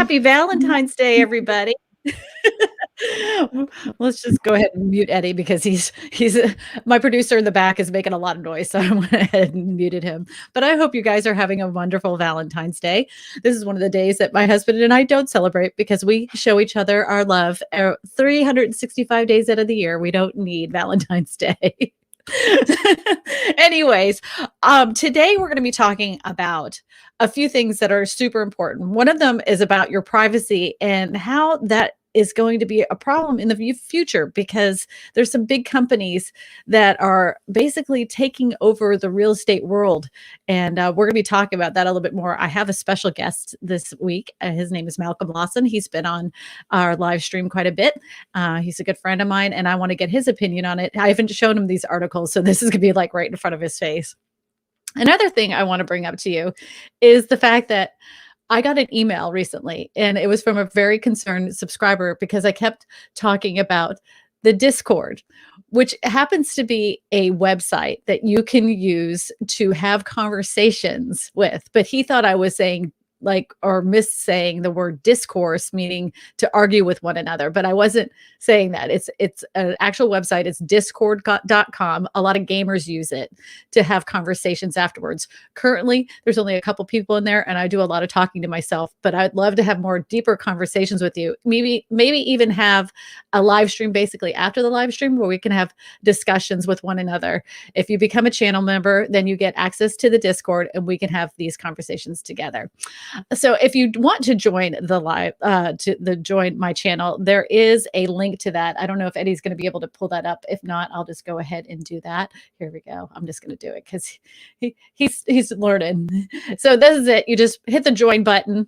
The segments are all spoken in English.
Happy Valentine's Day, everybody. Let's just go ahead and mute Eddie because he's my producer in the back is making a lot of noise, so I went ahead and muted him. But I hope you guys are having a wonderful Valentine's Day. This is one of the days that my husband and I don't celebrate because we show each other our love 365 days out of the year. We don't need Valentine's Day. Anyways, today we're going to be talking about a few things that are super important. One of them is about your privacy and how that is going to be a problem in the future because there's some big companies that are basically taking over the real estate world. And we're going to be talking about that a little bit more. I have a special guest this week. His name is Malcolm Lawson. He's been on our live stream quite a bit. He's a good friend of mine, and I want to get his opinion on it. I haven't shown him these articles, so this is going to be like right in front of his face. Another thing I want to bring up to you is the fact that I got an email recently, and it was from a very concerned subscriber because I kept talking about the Discord, which happens to be a website that you can use to have conversations with. But he thought I was saying or missaying the word discourse, meaning to argue with one another. But I wasn't saying that. It's an actual website. It's discord.com. A lot of gamers use it to have conversations afterwards. Currently, there's only a couple people in there, and I do a lot of talking to myself, but I'd love to have more deeper conversations with you. Maybe even have a live stream basically after the live stream where we can have discussions with one another. If you become a channel member, then you get access to the Discord and we can have these conversations together. So if you want to join the live, join my channel, there is a link to that. I don't know if Eddie's going to be able to pull that up. If not, I'll just go ahead and do that. Here we go. I'm just going to do it because he's learning. So this is it. You just hit the join button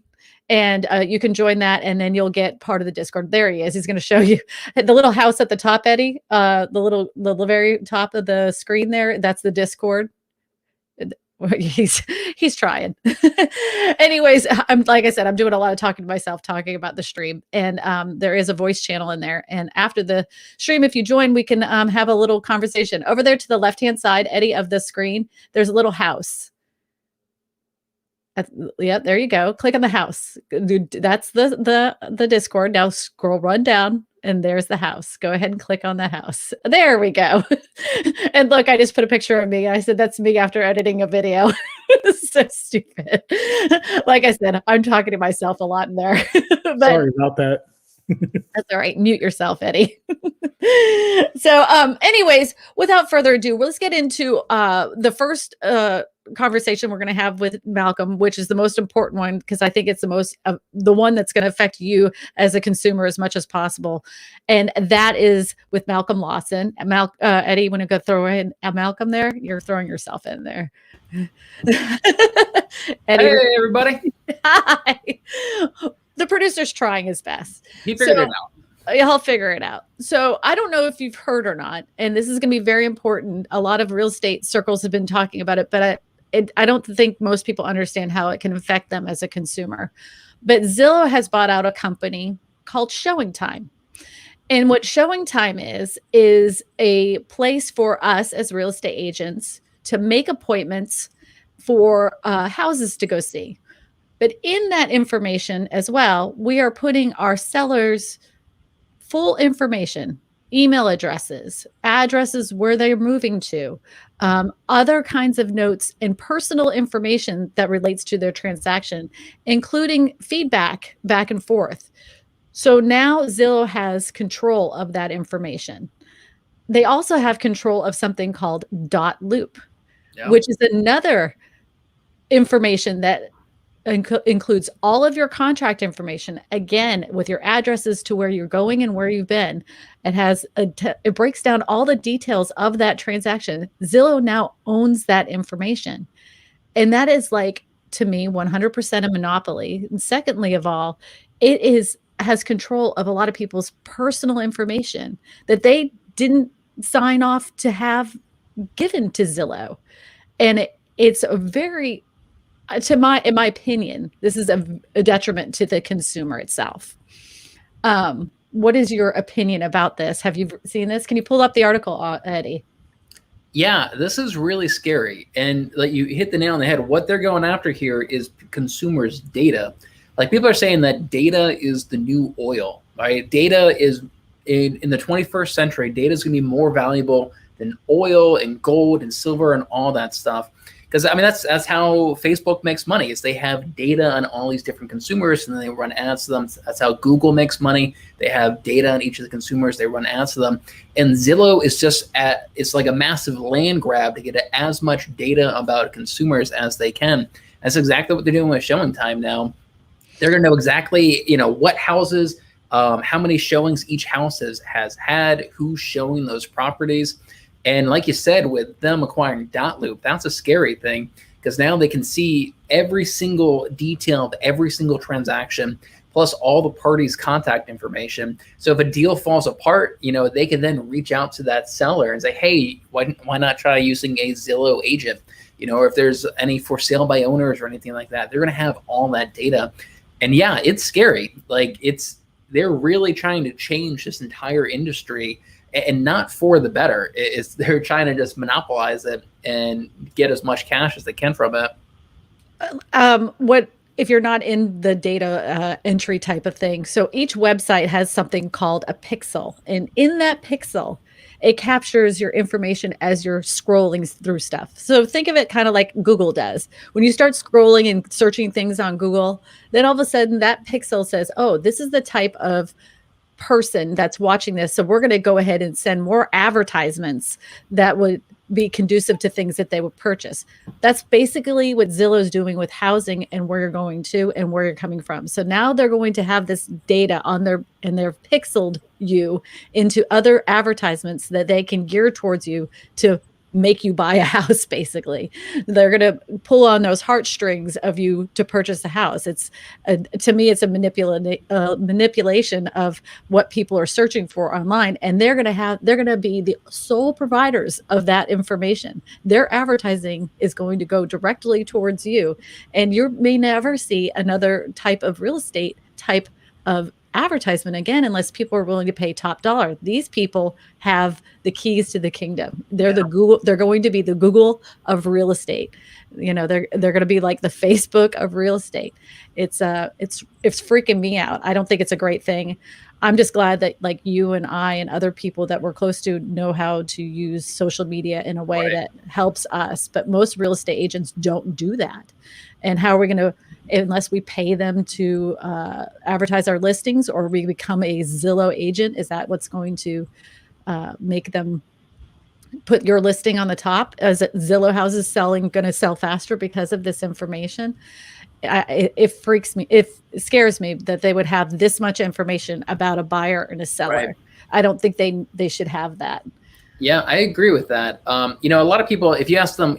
and you can join that, and then you'll get part of the Discord. There he is. He's going to show you the little house at the top, Eddie, the very top of the screen there. That's the Discord. He's trying. Anyways, like I said, I'm doing a lot of talking to myself, talking about the stream, and there is a voice channel in there. And after the stream, if you join, we can have a little conversation. Over there to the left-hand side, Eddie, of the screen, there's a little house. Yeah, there you go. Click on the house. That's the Discord. Now run down, and there's the house. Go ahead and click on the house. There we go. And look, I just put a picture of me. I said, that's me after editing a video. So stupid. Like I said, I'm talking to myself a lot in there. But sorry about that. That's all right. Mute yourself, Eddie. So anyways, without further ado, let's get into the first conversation we're going to have with Malcolm, which is the most important one because I think it's the one that's going to affect you as a consumer as much as possible. And that is with Malcolm Lawson. Eddie, you want to go throw in Malcolm there? You're throwing yourself in there. Eddie, hey, everybody. Hi. The producer's trying his best. He figured it out. He'll figure it out. So I don't know if you've heard or not, and this is going to be very important. A lot of real estate circles have been talking about it, but I don't think most people understand how it can affect them as a consumer. But Zillow has bought out a company called Showing Time. And what Showing Time is a place for us as real estate agents to make appointments for houses to go see. But in that information as well, we are putting our sellers' full information, email addresses where they're moving to, other kinds of notes and personal information that relates to their transaction, including feedback back and forth. So now Zillow has control of that information. They also have control of something called dot loop, which is another information that includes all of your contract information, again, with your addresses to where you're going and where you've been. It breaks down all the details of that transaction. Zillow now owns that information. And that is, like, to me, 100% a monopoly. And secondly of all, it has control of a lot of people's personal information that they didn't sign off to have given to Zillow. And it's a very, in my opinion, this is a detriment to the consumer itself. What is your opinion about this? Have you seen this? Can you pull up the article, Eddie? Yeah, this is really scary. And like you hit the nail on the head. What they're going after here is consumers' data, Like people are saying that data is the new oil, right? Data is in the 21st century, data is going to be more valuable than oil and gold and silver and all that stuff. Because I mean, that's how Facebook makes money, is they have data on all these different consumers and then they run ads to them. That's how Google makes money. They have data on each of the consumers, they run ads to them. And Zillow is it's like a massive land grab to get as much data about consumers as they can. That's exactly what they're doing with Showing Time now. They're going to know exactly, what houses, how many showings each house has had, who's showing those properties. And like you said, with them acquiring Dotloop, that's a scary thing, because now they can see every single detail of every single transaction, plus all the parties' contact information. So if a deal falls apart, they can then reach out to that seller and say, hey, why not try using a Zillow agent? Or if there's any for sale by owners or anything like that, they're going to have all that data. And yeah, it's scary. Like they're really trying to change this entire industry, and not for the better. They're trying to just monopolize it and get as much cash as they can from it. What if you're not in the data entry type of thing? So each website has something called a pixel, and in that pixel, it captures your information as you're scrolling through stuff. So think of it kind of like Google does. When you start scrolling and searching things on Google, then all of a sudden that pixel says, oh, this is the type of person that's watching this. So we're going to go ahead and send more advertisements that would be conducive to things that they would purchase. That's basically what Zillow's doing with housing and where you're going to and where you're coming from. So now they're going to have this data on they're pixeled you into other advertisements that they can gear towards you to make you buy a house. Basically, they're going to pull on those heartstrings of you to purchase a house. To me, it's a manipulation of what people are searching for online, and they're going to be the sole providers of that information. Their advertising is going to go directly towards you, and you may never see another type of real estate type of advertisement again unless people are willing to pay top dollar. These people have the keys to the kingdom. They're the Google. They're going to be the Google of real estate. They're going to be like the Facebook of real estate. It's freaking me out. I don't think it's a great thing. I'm just glad that like you and I and other people that we're close to know how to use social media in a way that helps us. But most real estate agents don't do that. And how are we going to, unless we pay them to advertise our listings, or we become a Zillow agent? Is that what's going to make them put your listing on the top? As Zillow houses going to sell faster because of this information? It freaks me. It scares me that they would have this much information about a buyer and a seller. Right. I don't think they should have that. Yeah, I agree with that. A lot of people, if you ask them,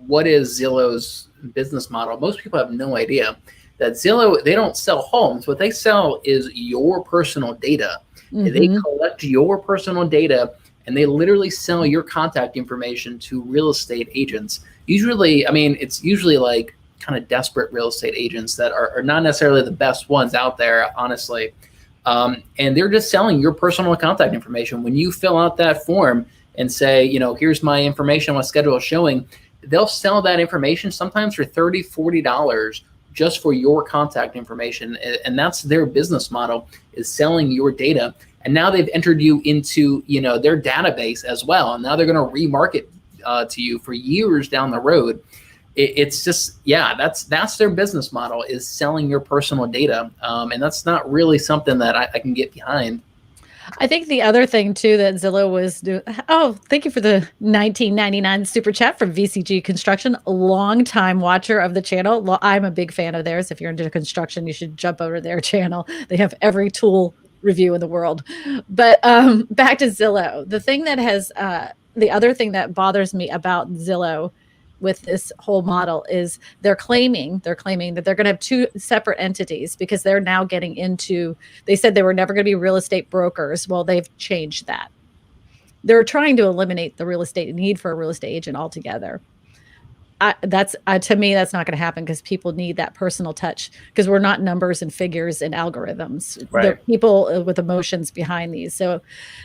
what is Zillow's business model, most people have no idea that Zillow, they don't sell homes. What they sell is your personal data. Mm-hmm. They collect your personal data and they literally sell your contact information to real estate agents. Usually, it's usually like kind of desperate real estate agents that are not necessarily the best ones out there, honestly. And they're just selling your personal contact information. When you fill out that form and say, here's my information, I want to schedule a showing, they'll sell that information sometimes for $30, $40 just for your contact information. And that's their business model, is selling your data. And now they've entered you into, their database as well. And now they're going to remarket to you for years down the road. It's just, that's their business model, is selling your personal data. And that's not really something that I can get behind. I think the other thing too that Zillow was doing. Oh, thank you for the $19.99 super chat from VCG Construction, a longtime watcher of the channel. Well, I'm a big fan of theirs. If you're into construction, you should jump over to their channel. They have every tool review in the world. But back to Zillow. The thing that has the other thing that bothers me about Zillow with this whole model is they're claiming that they're going to have two separate entities, because they're now getting into, they said they were never going to be real estate brokers. Well, they've changed that. They're trying to eliminate the real estate need for a real estate agent altogether. To me, that's not going to happen, because people need that personal touch, because we're not numbers and figures and algorithms. Right. They're people with emotions behind these. So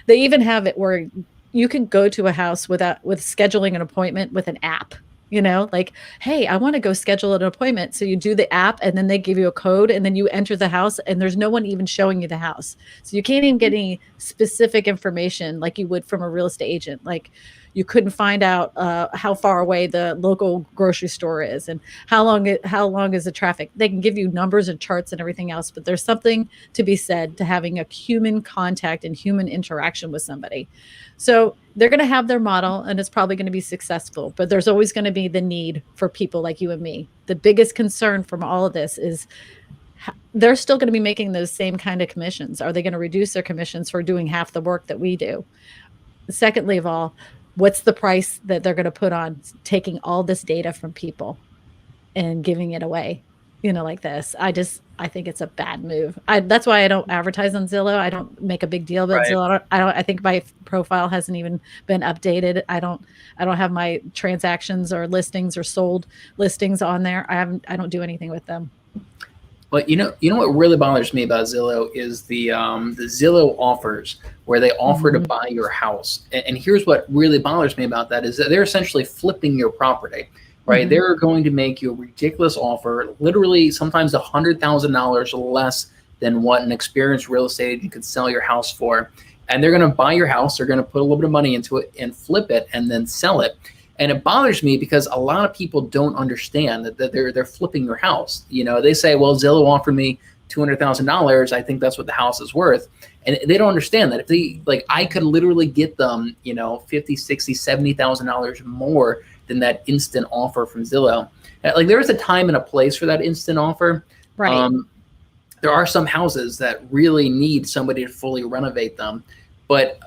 they even have it where you can go to a house with scheduling an appointment with an app. like, hey, I want to go schedule an appointment. So you do the app and then they give you a code and then you enter the house and there's no one even showing you the house. So you can't even get any specific information like you would from a real estate agent. Like you couldn't find out how far away the local grocery store is and how long is the traffic. They can give you numbers and charts and everything else, but there's something to be said to having a human contact and human interaction with somebody. So they're going to have their model and it's probably going to be successful, but there's always going to be the need for people like you and me. The biggest concern from all of this is they're still going to be making those same kind of commissions. Are they going to reduce their commissions for doing half the work that we do? Secondly of all, what's the price that they're going to put on taking all this data from people and giving it away, like this? I think it's a bad move. That's why I don't advertise on Zillow. I don't make a big deal about Zillow. I think my profile hasn't even been updated. I don't have my transactions or listings or sold listings on there. I don't do anything with them. But you know what really bothers me about Zillow is the Zillow offers where they offer to buy your house. And here's what really bothers me about that is that they're essentially flipping your property, right? They're going to make you a ridiculous offer, literally sometimes $100,000 less than what an experienced real estate agent could sell your house for. And they're going to buy your house. They're going to put a little bit of money into it and flip it and then sell it. And it bothers me because a lot of people don't understand that they're flipping your house. They say, well, Zillow offered me $200,000. I think that's what the house is worth. And they don't understand that if I could literally get them, $50,000, $60,000, $70,000 more than that instant offer from Zillow. There is a time and a place for that instant offer. Right. There are some houses that really need somebody to fully renovate them, but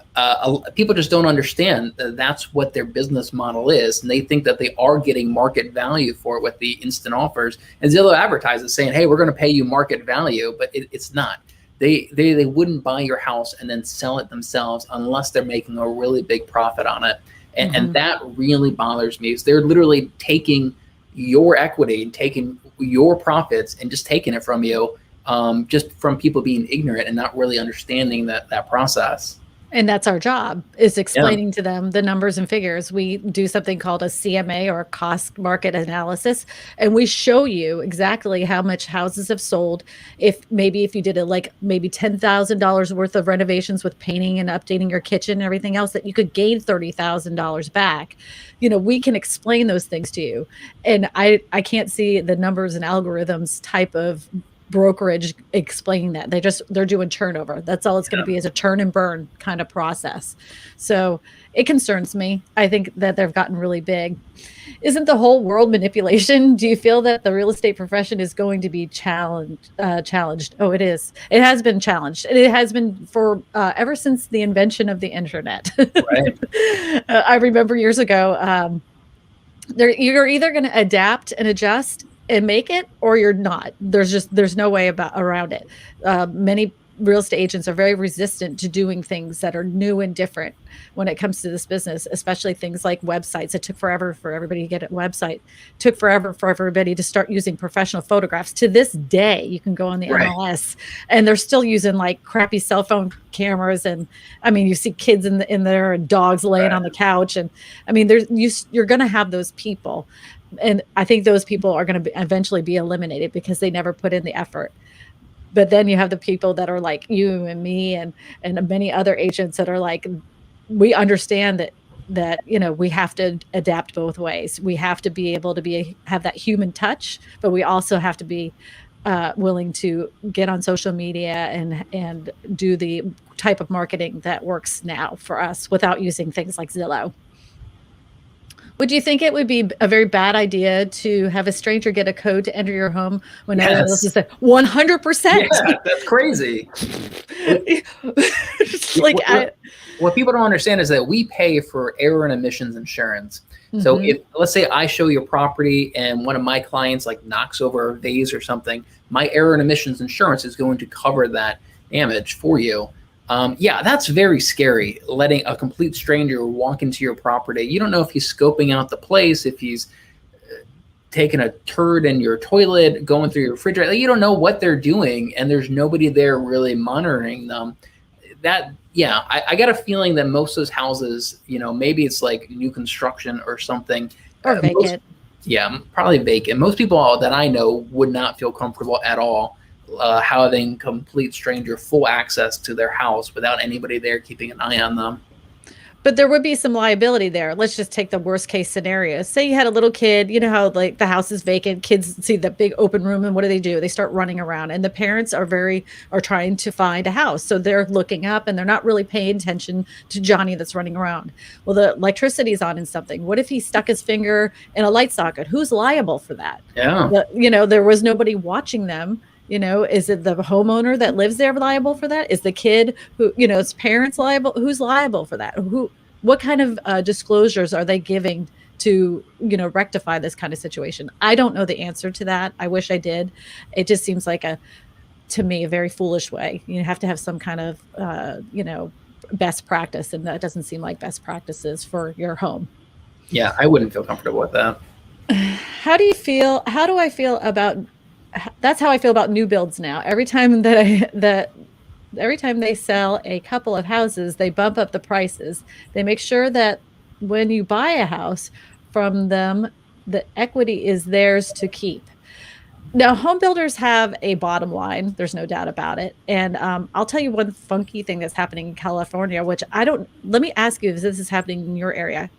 people just don't understand that that's what their business model is, and they think that they are getting market value for it with the instant offers. And Zillow advertises saying, "Hey, we're going to pay you market value," but it's not. They wouldn't buy your house and then sell it themselves unless they're making a really big profit on it, and that really bothers me. Is they're literally taking your equity and taking your profits and just taking it from you, just from people being ignorant and not really understanding that process. And that's our job, is explaining to them the numbers and figures. We do something called a CMA, or a cost market analysis, and we show you exactly how much houses have sold. If you did it maybe $10,000 worth of renovations with painting and updating your kitchen and everything else, that you could gain $30,000 back. We can explain those things to you. And I can't see the numbers and algorithms type of brokerage explaining that. They're doing turnover. That's all it's going to be, is a turn and burn kind of process. So it concerns me. I think that they've gotten really big. Isn't the whole world manipulation? Do you feel that the real estate profession is going to be challenged? Oh, it is. It has been challenged. It has been for ever since the invention of the internet. Right. I remember years ago, you're either going to adapt and adjust and make it, or you're not. There's no way around it. Many real estate agents are very resistant to doing things that are new and different when it comes to this business, especially things like websites. It took forever for everybody to get a website. It took forever for everybody to start using professional photographs. To this day, you can go on the MLS and they're still using crappy cell phone cameras. And you see kids in there and dogs laying on the couch. And you're going to have those people. And I think those people are going to eventually be eliminated because they never put in the effort. But then you have the people that are like you and me and many other agents that are like, we understand that we have to adapt both ways. We have to be able to have that human touch, but we also have to be willing to get on social media and do the type of marketing that works now for us without using things like Zillow. Would you think it would be a very bad idea to have a stranger get a code to enter your home when everyone else is there? 100%. Yeah, that's crazy. What people don't understand is that we pay for error and omissions insurance. So if, let's say, I show your property and one of my clients knocks over a vase or something, my error and emissions insurance is going to cover that damage for you. That's very scary, letting a complete stranger walk into your property. You don't know if he's scoping out the place, if he's taking a turd in your toilet, going through your refrigerator. You don't know what they're doing, and there's nobody there really monitoring them. I got a feeling that most of those houses, maybe it's new construction or something. Or vacant. Yeah, probably vacant. Most people that I know would not feel comfortable at all having complete stranger full access to their house without anybody there keeping an eye on them. But there would be some liability there. Let's just take the worst case scenario. Say you had a little kid, you know how like the house is vacant, kids see the big open room and what do? They start running around and the parents are trying to find a house. So they're looking up and they're not really paying attention to Johnny that's running around. Well, the electricity's on in something. What if he stuck his finger in a light socket? Who's liable for that? Yeah. There was nobody watching them. Is it the homeowner that lives there liable for that? Is the kid his parents liable? Who's liable for that? What kind of disclosures are they giving to, rectify this kind of situation? I don't know the answer to that. I wish I did. It just seems like to me, a very foolish way. You have to have some kind of, best practice. And that doesn't seem like best practices for your home. Yeah, I wouldn't feel comfortable with that. How do you feel? How do I feel about that's how I feel about new builds now. Every time every time they sell a couple of houses, they bump up the prices. They make sure that when you buy a house from them, the equity is theirs to keep. Now, home builders have a bottom line. There's no doubt about it. And I'll tell you one funky thing that's happening in California, which let me ask you if this is happening in your area.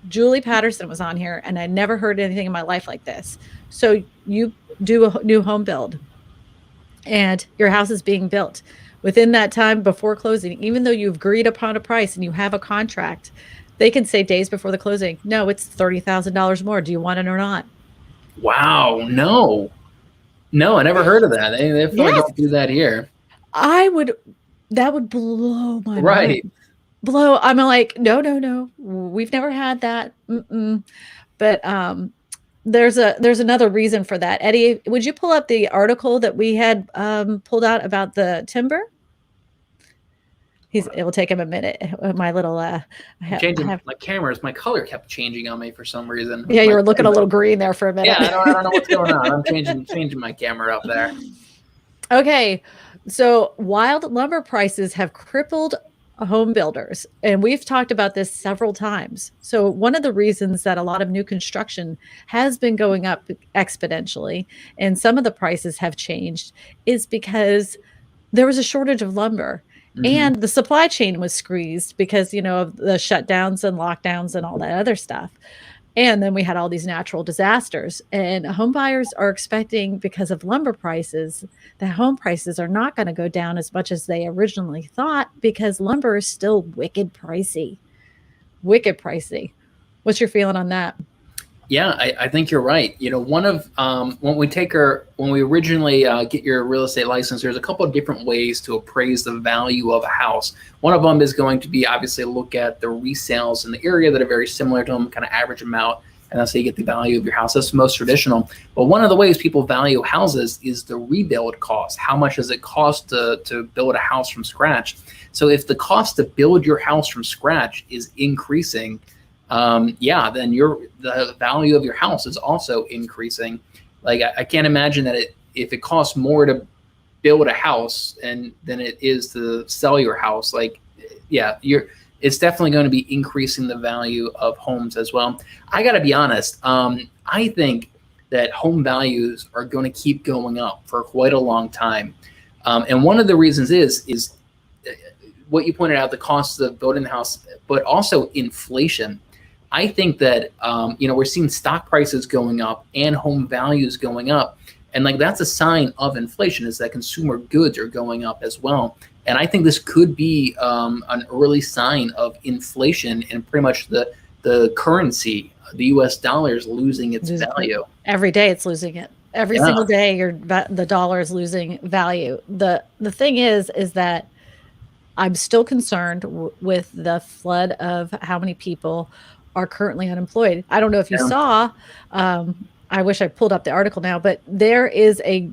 Julie Patterson was on here, and I never heard anything in my life like this. So you do a new home build, and your house is being built. Within that time before closing, even though you've agreed upon a price and you have a contract, they can say days before the closing, no, it's $30,000 more. Do you want it or not? Wow, no, I never heard of that. They probably don't do that here. That would blow my mind. I'm like, no, we've never had that. But there's another reason for that. Eddie, would you pull up the article that we had pulled out about the timber? It will take him a minute. My little my cameras, my color kept changing on me for some reason. Yeah, you were looking a little green there for a minute. Yeah, I don't know what's going on. I'm changing my camera up there. Okay, so wild lumber prices have crippled home builders, and we've talked about this several times. So one of the reasons that a lot of new construction has been going up exponentially and some of the prices have changed is because there was a shortage of lumber. And the supply chain was squeezed because, of the shutdowns and lockdowns and all that other stuff. And then we had all these natural disasters, and home buyers are expecting, because of lumber prices, that home prices are not going to go down as much as they originally thought, because lumber is still wicked pricey. What's your feeling on that? Yeah, I think you're right. One of when we originally get your real estate license, there's a couple of different ways to appraise the value of a house. One of them is going to be obviously look at the resales in the area that are very similar to them, kind of average them out, and that's how you get the value of your house. That's the most traditional. But one of the ways people value houses is the rebuild cost. How much does it cost to build a house from scratch? So if the cost to build your house from scratch is increasing, then the value of your house is also increasing. Like I can't imagine that if it costs more to build a house than it is to sell your house, it's definitely going to be increasing the value of homes as well. I got to be honest. I think that home values are going to keep going up for quite a long time. And one of the reasons is what you pointed out, the cost of building the house, but also inflation. I think that, we're seeing stock prices going up and home values going up. And that's a sign of inflation, is that consumer goods are going up as well. And I think this could be an early sign of inflation, and pretty much the currency, the US dollar, is losing its value. Every day it's losing it. Every single day the dollar is losing value. The thing is that I'm still concerned with the flood of how many people are currently unemployed. I don't know if you saw, I wish I pulled up the article now, but there is a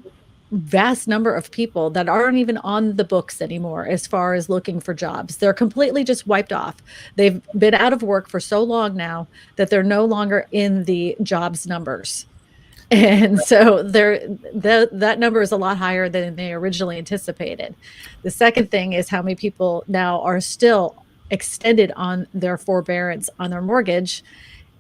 vast number of people that aren't even on the books anymore as far as looking for jobs. They're completely just wiped off. They've been out of work for so long now that they're no longer in the jobs numbers. And so that number is a lot higher than they originally anticipated. The second thing is how many people now are still extended on their forbearance on their mortgage.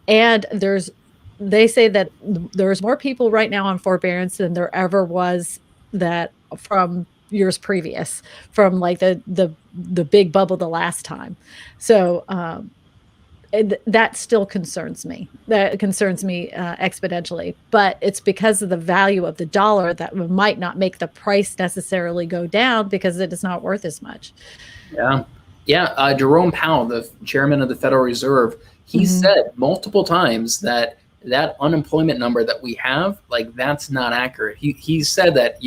And there's they say that there's more people right now on forbearance than there ever was that from years previous, from like the big bubble the last time. So that still concerns me. That concerns me exponentially, but it's because of the value of the dollar that might not make the price necessarily go down because it is not worth as much. Yeah. Jerome Powell, the chairman of the Federal Reserve, he said multiple times that unemployment number that we have, like, that's not accurate. He said that,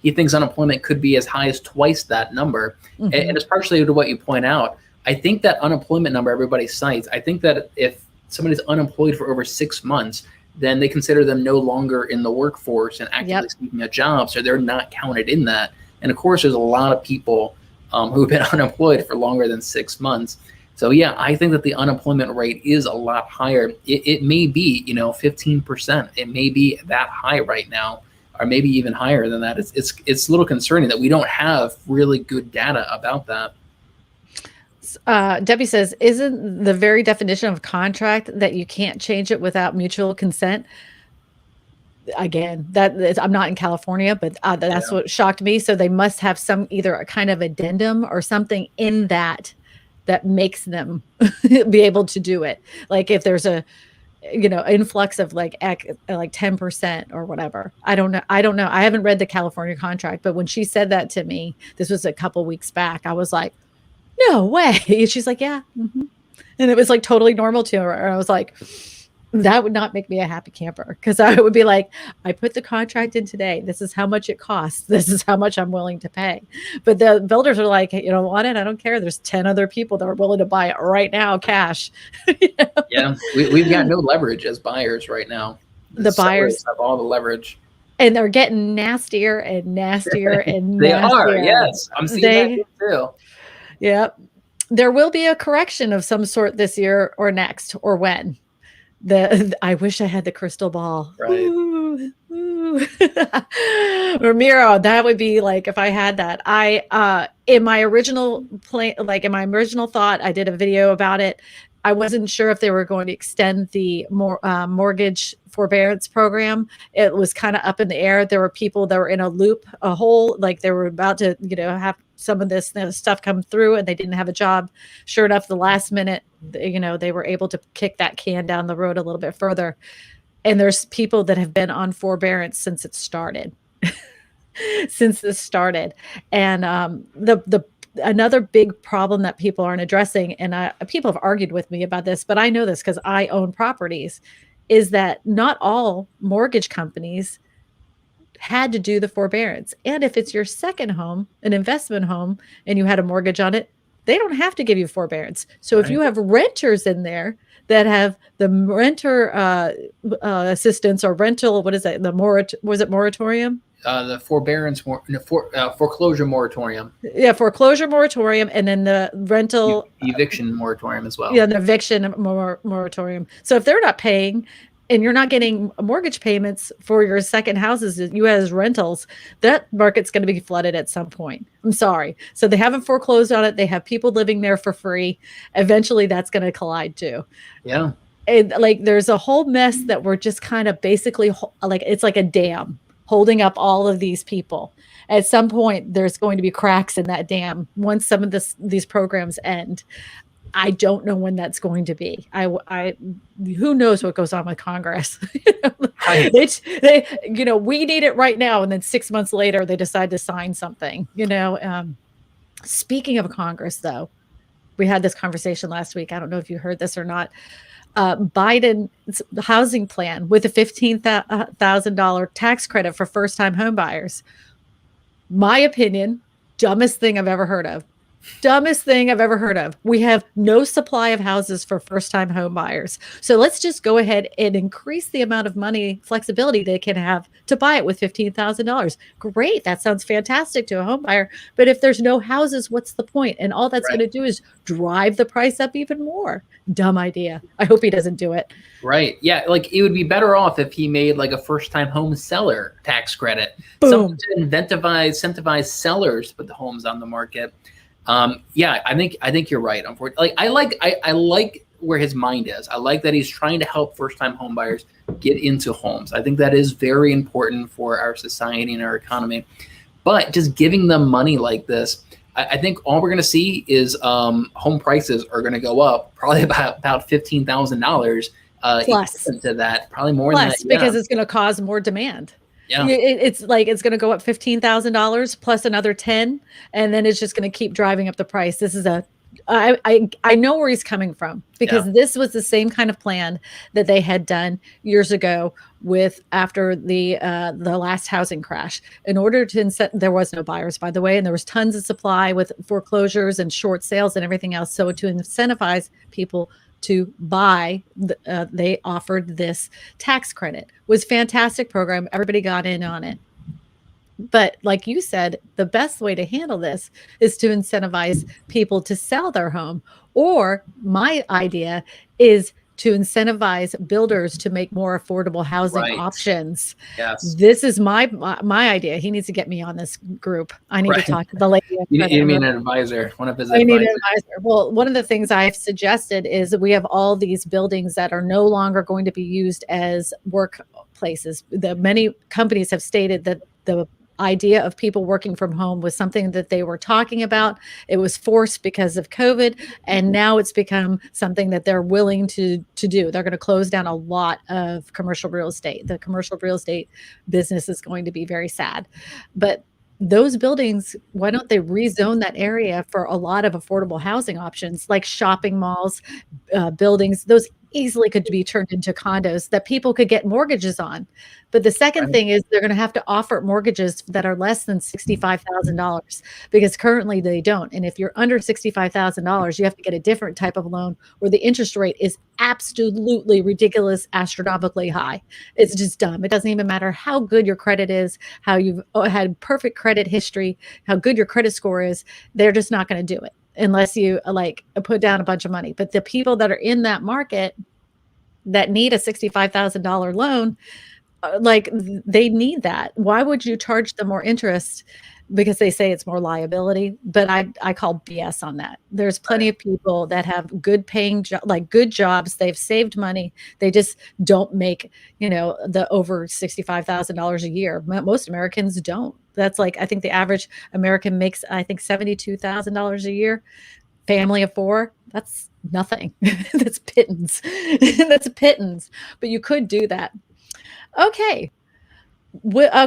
he thinks unemployment could be as high as twice that number. And it's partially to what you point out. I think that unemployment number everybody cites, I think that if somebody's unemployed for over 6 months, then they consider them no longer in the workforce and actively seeking a job. So they're not counted in that. And of course, there's a lot of people who've been unemployed for longer than 6 months. So yeah, I think that the unemployment rate is a lot higher. It may be, 15%. It may be that high right now, or maybe even higher than that. It's a little concerning that we don't have really good data about that. Debbie says, isn't the very definition of contract that you can't change it without mutual consent? Again, I'm not in California, but that's what shocked me. So they must have either a kind of addendum or something in that makes them be able to do it. Like if there's a, influx of like 10% or whatever. I don't know. I haven't read the California contract, but when she said that to me, this was a couple weeks back, I was like, no way. And she's like, yeah. And it was like totally normal to her. And I was like, that would not make me a happy camper, because I would be like, I put the contract in today. This is how much it costs. This is how much I'm willing to pay. But the builders are like, hey, you don't want it? I don't care. There's 10 other people that are willing to buy it right now, cash. Yeah, we've got no leverage as buyers right now. The buyers have all the leverage. And they're getting nastier and nastier and they nastier. Are, yes. I'm seeing that too. Yep. There will be a correction of some sort this year or next, or when. I wish I had the crystal ball. Right. Ooh. Ramiro, that would be like if I had that. In my original plan, like in my original thought, I did a video about it. I wasn't sure if they were going to extend the mortgage forbearance program. It was kind of up in the air. There were people that were in a hole, like they were about to, have some of this stuff come through and they didn't have a job. Sure enough, the last minute, they were able to kick that can down the road a little bit further. And there's people that have been on forbearance since it started. Since this started. And another big problem that people aren't addressing, and people have argued with me about this, but I know this because I own properties, is that not all mortgage companies had to do the forbearance. And if it's your second home, an investment home, and you had a mortgage on it, they don't have to give you forbearance. So if you have renters in there that have the renter assistance or rental, what is that? Was it moratorium? The forbearance, foreclosure moratorium. Yeah, foreclosure moratorium, and then the rental eviction moratorium as well. Yeah, the eviction moratorium. So if they're not paying, and you're not getting mortgage payments for your second houses, you as rentals, that market's going to be flooded at some point. I'm sorry. So they haven't foreclosed on it. They have people living there for free. Eventually, that's going to collide too. Yeah. And like, there's a whole mess that we're just kind of basically like, it's like a dam holding up all of these people. At some point, there's going to be cracks in that dam once some of these programs end. I don't know when that's going to be. Who knows what goes on with Congress? We need it right now, and then 6 months later they decide to sign something. Speaking of Congress, though, we had this conversation last week. I don't know if you heard this or not. Biden's housing plan with a $15,000 tax credit for first-time home buyers. My opinion, dumbest thing I've ever heard of. Dumbest thing I've ever heard of. We have no supply of houses for first-time home buyers. So let's just go ahead and increase the amount of money flexibility they can have to buy it with $15,000. Great. That sounds fantastic to a home buyer. But if there's no houses, what's the point? And all that's going to do is drive the price up even more. Dumb idea. I hope he doesn't do it. Right. Yeah. Like, it would be better off if he made like a first-time home seller tax credit. Boom. Something to incentivize sellers to put the homes on the market. I think you're right. Unfortunately, I like where his mind is. I like that he's trying to help first-time home buyers get into homes. I think that is very important for our society and our economy. But just giving them money like this, I think all we're going to see is home prices are going to go up probably about $15,000 plus to that, probably more plus than that. Because it's going to cause more demand. Yeah. It's like it's going to go up $15,000 plus another 10, and then it's just going to keep driving up the price. This is I know where he's coming from, because this was the same kind of plan that they had done years ago after the last housing crash. In order to there was no buyers, by the way, and there was tons of supply with foreclosures and short sales and everything else. So to incentivize people to buy, they offered this tax credit. It was a fantastic program. Everybody got in on it. But like you said, the best way to handle this is to incentivize people to sell their home. Or my idea is to incentivize builders to make more affordable housing options. Yes. This is my idea. He needs to get me on this group. I need to talk to the lady. You mean an advisor, one of his advisors. I need an advisor. Well, one of the things I've suggested is that we have all these buildings that are no longer going to be used as workplaces. Many companies have stated that the idea of people working from home was something that they were talking about. It was forced because of COVID, and now it's become something that they're willing to do. They're going to close down a lot of commercial real estate. The commercial real estate business is going to be very sad. But those buildings, why don't they rezone that area for a lot of affordable housing options, like shopping malls, buildings? Those easily could be turned into condos that people could get mortgages on. But the second thing is they're going to have to offer mortgages that are less than $65,000, because currently they don't. And if you're under $65,000, you have to get a different type of loan where the interest rate is absolutely ridiculous, astronomically high. It's just dumb. It doesn't even matter how good your credit is, how you've had perfect credit history, how good your credit score is. They're just not going to do it unless you put down a bunch of money. But the people that are in that market that need a $65,000 loan, they need that. Why would you charge them more interest? Because they say it's more liability, but I call BS on that. There's plenty of people that have good paying, good jobs. They've saved money. They just don't make, the over $65,000 a year. Most Americans don't. That's I think the average American makes, $72,000 a year. Family of four, that's nothing. That's pittance. That's pittance. But you could do that. Okay.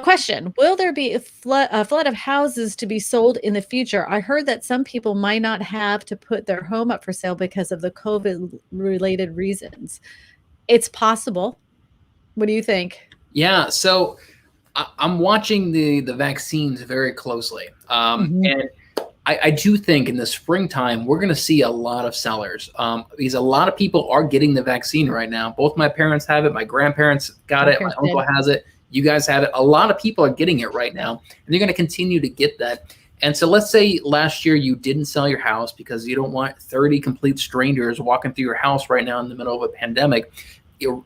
Question. Will there be a flood of houses to be sold in the future? I heard that some people might not have to put their home up for sale because of the COVID-related reasons. It's possible. What do you think? Yeah, so I'm watching the vaccines very closely. And I do think in the springtime, we're going to see a lot of sellers because a lot of people are getting the vaccine right now. Both my parents have it. My grandparents got it. My uncle has it. You guys have it. A lot of people are getting it right now, and they're going to continue to get that. And so let's say last year you didn't sell your house because you don't want 30 complete strangers walking through your house right now in the middle of a pandemic.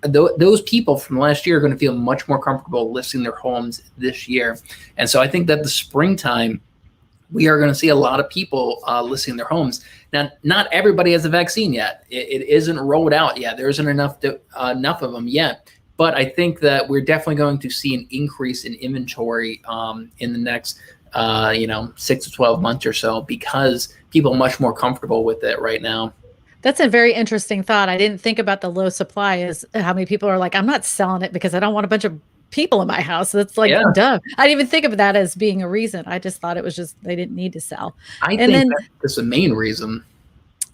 Those people from last year are going to feel much more comfortable listing their homes this year. And so I think that the springtime, we are going to see a lot of people listing their homes. Now, not everybody has a vaccine yet. It isn't rolled out yet. There isn't enough of them yet. But I think that we're definitely going to see an increase in inventory in the next 6 to 12 months or so, because people are much more comfortable with it right now. That's a very interesting thought. I didn't think about the low supply is how many people are I'm not selling it because I don't want a bunch of people in my house. That's dumb. I didn't even think of that as being a reason. I just thought it was just they didn't need to sell. I think that's the main reason.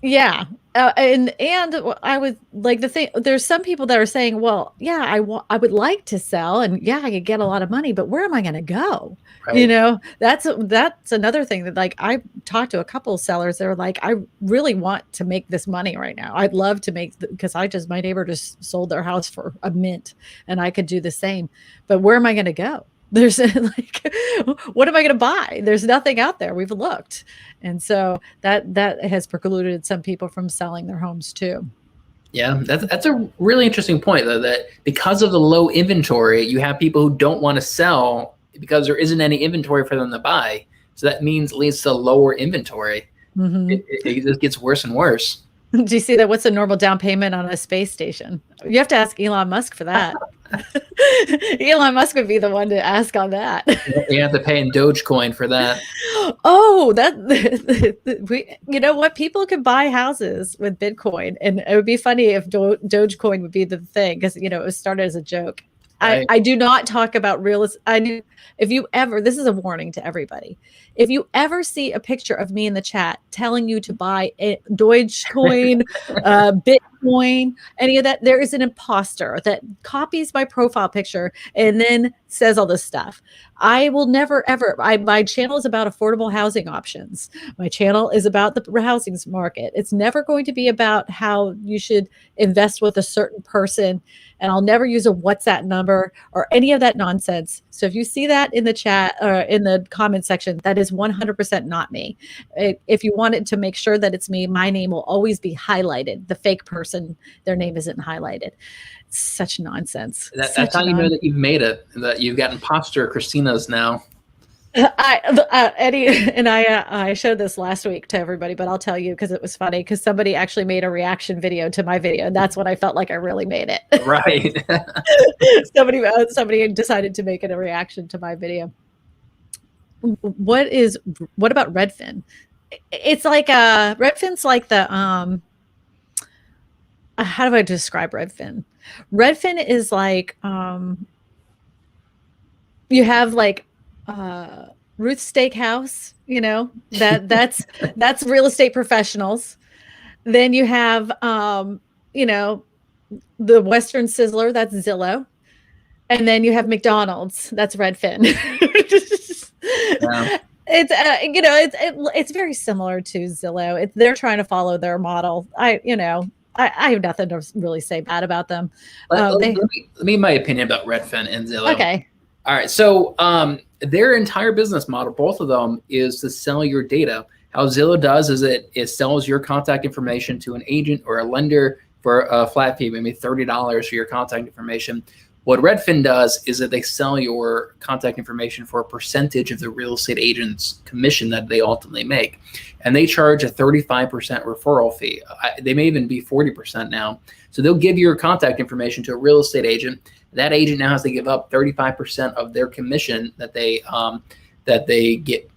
Yeah. And I would there's some people that are saying, well, yeah, I would like to sell, and yeah, I could get a lot of money, but where am I going to go? Right. That's another thing that I talked to a couple of sellers. They're I really want to make this money right now. I'd love to make, because my neighbor just sold their house for a mint, and I could do the same, but where am I going to go? There's what am I going to buy? There's nothing out there. We've looked. And so that has precluded some people from selling their homes too. Yeah, that's a really interesting point, though, that because of the low inventory, you have people who don't want to sell because there isn't any inventory for them to buy. So that leads to lower inventory. Mm-hmm. It just gets worse and worse. Do you see that? What's a normal down payment on a space station? You have to ask Elon Musk for that. Elon Musk would be the one to ask on that. You have to pay in Dogecoin for that. Oh, you know what? People can buy houses with Bitcoin, and it would be funny if Dogecoin would be the thing, because it was started as a joke. Right. I do not talk about real estate. If you ever, this is a warning to everybody. If you ever see a picture of me in the chat telling you to buy a Dogecoin, Bitcoin, any of that, there is an imposter that copies my profile picture and then says all this stuff. I will never, ever. My channel is about affordable housing options. My channel is about the housing market. It's never going to be about how you should invest with a certain person. And I'll never use a WhatsApp number or any of that nonsense. So if you see that in the chat or in the comment section, that is 100% not me. If you wanted to make sure that it's me, my name will always be highlighted. The fake person, their name isn't highlighted. It's such nonsense. That's how you know that you've made it, that you've got imposter Kristinas now. Eddie and I showed this last week to everybody, but I'll tell you because it was funny, because somebody actually made a reaction video to my video, and that's when I felt like I really made it. Right. somebody decided to make it a reaction to my video. What about Redfin? It's like Redfin's like the how do I describe Redfin? Redfin is like you have like Ruth's Steakhouse, that's real estate professionals. Then you have the Western Sizzler, that's Zillow. And then you have McDonald's, that's Redfin. Yeah. It's very similar to Zillow. They're trying to follow their model. I have nothing to really say bad about them. Let me my opinion about Redfin and Zillow. Okay. All right. So their entire business model, both of them, is to sell your data. How Zillow does is it sells your contact information to an agent or a lender for a flat fee, maybe $30 for your contact information. What Redfin does is that they sell your contact information for a percentage of the real estate agent's commission that they ultimately make. And they charge a 35% referral fee. They may even be 40% now. So they'll give your contact information to a real estate agent. That agent now has to give up 35% of their commission that they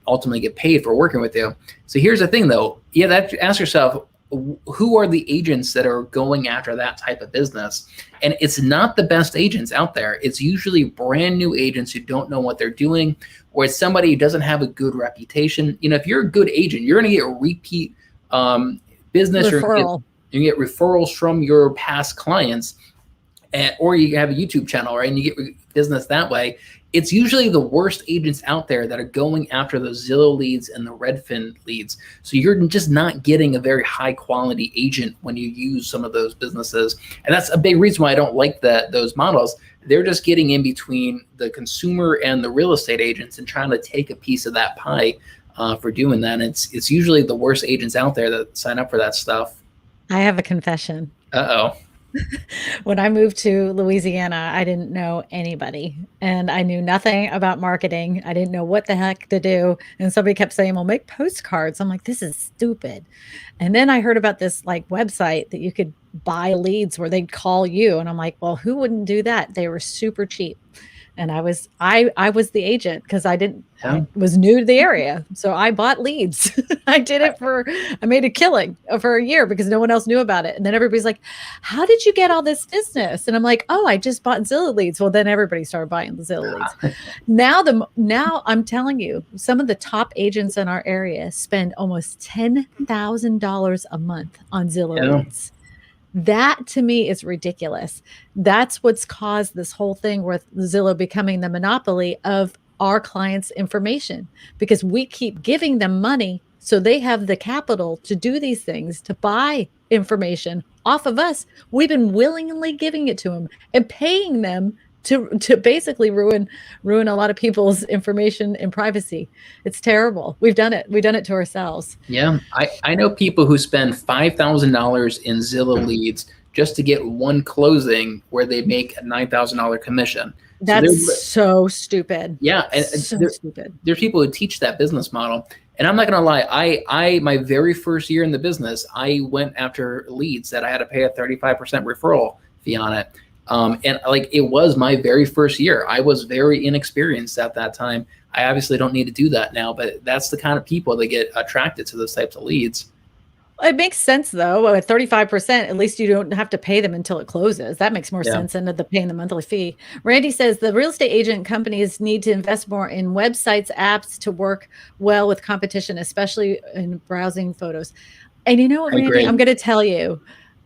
ultimately get paid for working with you. So here's the thing though. Ask yourself, who are the agents that are going after that type of business? And it's not the best agents out there. It's usually brand new agents who don't know what they're doing, or it's somebody who doesn't have a good reputation. If you're a good agent, you're going to get a repeat business. Referral. You get referrals from your past clients, or you have a YouTube channel, right? And you get business that way. It's usually the worst agents out there that are going after those Zillow leads and the Redfin leads. So you're just not getting a very high quality agent when you use some of those businesses. And that's a big reason why I don't like those models. They're just getting in between the consumer and the real estate agents and trying to take a piece of that pie for doing that. And it's usually the worst agents out there that sign up for that stuff. I have a confession. Uh-oh. When I moved to Louisiana, I didn't know anybody and I knew nothing about marketing. I didn't know what the heck to do. And somebody kept saying, well, make postcards. I'm like, this is stupid. And then I heard about this like website that you could buy leads where they'd call you. And I'm like, well, who wouldn't do that? They were super cheap. And I was the agent because I was new to the area. So I bought leads. I made a killing for a year because no one else knew about it. And then everybody's like, how did you get all this business? And I'm like, oh, I just bought Zillow leads. Well, then everybody started buying the Zillow leads. Now I'm telling you, some of the top agents in our area spend almost $10,000 a month on Zillow leads. That to me is ridiculous. That's what's caused this whole thing with Zillow becoming the monopoly of our clients' information, because we keep giving them money so they have the capital to do these things, to buy information off of us. We've been willingly giving it to them and paying them to basically ruin a lot of people's information and privacy. It's terrible. We've done it. We've done it to ourselves. Yeah. I know people who spend $5,000 in Zillow leads just to get one closing where they make a $9,000 commission. That's so stupid. Yeah. And so stupid. There's people who teach that business model. And I'm not gonna lie, I my very first year in the business, I went after leads that I had to pay a 35% referral fee on it. And like, it was my very first year. I was very inexperienced at that time. I obviously don't need to do that now, but that's the kind of people that get attracted to those types of leads. It makes sense though. At 35%, at least you don't have to pay them until it closes. That makes more Yeah, sense than the paying the monthly fee. Randy says the real estate agent companies need to invest more in websites, apps to work well with competition, especially in browsing photos. And you know what, I Randy? I'm agree. going to tell you,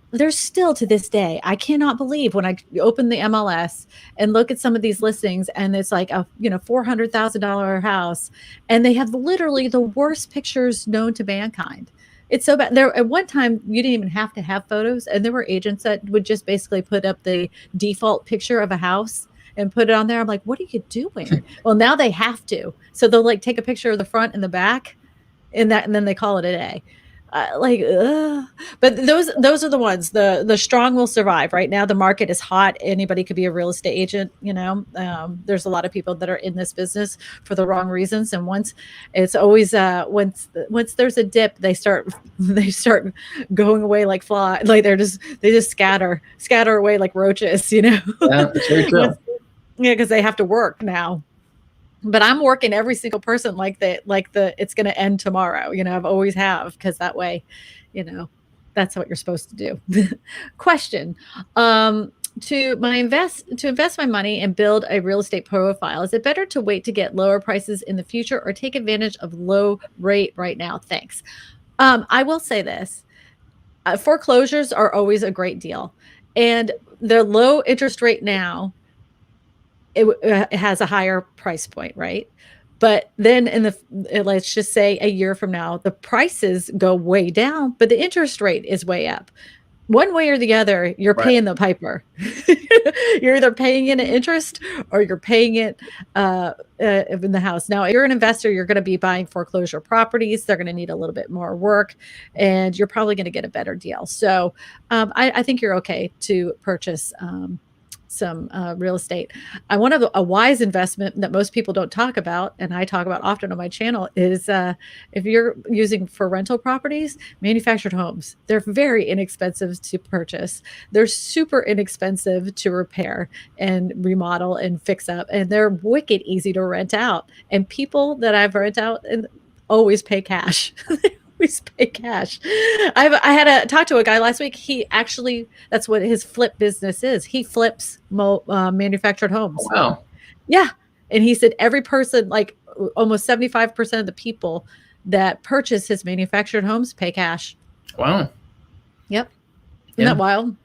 there's still to this day, I cannot believe when I open the MLS and look at some of these listings and it's like a $400,000 house and they have literally the worst pictures known to mankind. It's so bad. There at one time you didn't even have to have photos, and there were agents that would just basically put up the default picture of a house and put it on there. I'm like, what are you doing? Well, now they have to. So they'll like take a picture of the front and the back in that, and then they call it a day. But those are the ones. The strong will survive. Right now, the market is hot. Anybody could be a real estate agent. There's a lot of people that are in this business for the wrong reasons. And once it's always once there's a dip, they start going away like fly. Like they just scatter away like roaches. Yeah, that's very true. Yeah, because they have to work now. But I'm working every single person like it's going to end tomorrow. I've always have, because that way, that's what you're supposed to do. Question. To invest my money and build a real estate profile, is it better to wait to get lower prices in the future or take advantage of low rate right now? Thanks. I will say this. Foreclosures are always a great deal. And the low interest rate now, it has a higher price point, right? But then let's just say a year from now, the prices go way down, but the interest rate is way up. One way or the other, you're Right. paying the piper. You're either paying in interest or you're paying it in the house. Now, if you're an investor, you're going to be buying foreclosure properties. They're going to need a little bit more work, and you're probably going to get a better deal. So I think you're okay to purchase some real estate. One of a wise investment that most people don't talk about, and I talk about often on my channel, is if you're using for rental properties, manufactured homes. They're very inexpensive to purchase. They're super inexpensive to repair and remodel and fix up, and they're wicked easy to rent out. And people that I've rent out and always pay cash. Always pay cash. I had to talk to a guy last week. He actually, that's what his flip business is. He flips manufactured homes. Wow. Yeah. And he said every person, like almost 75% of the people that purchase his manufactured homes pay cash. Wow. Yep. Isn't that wild?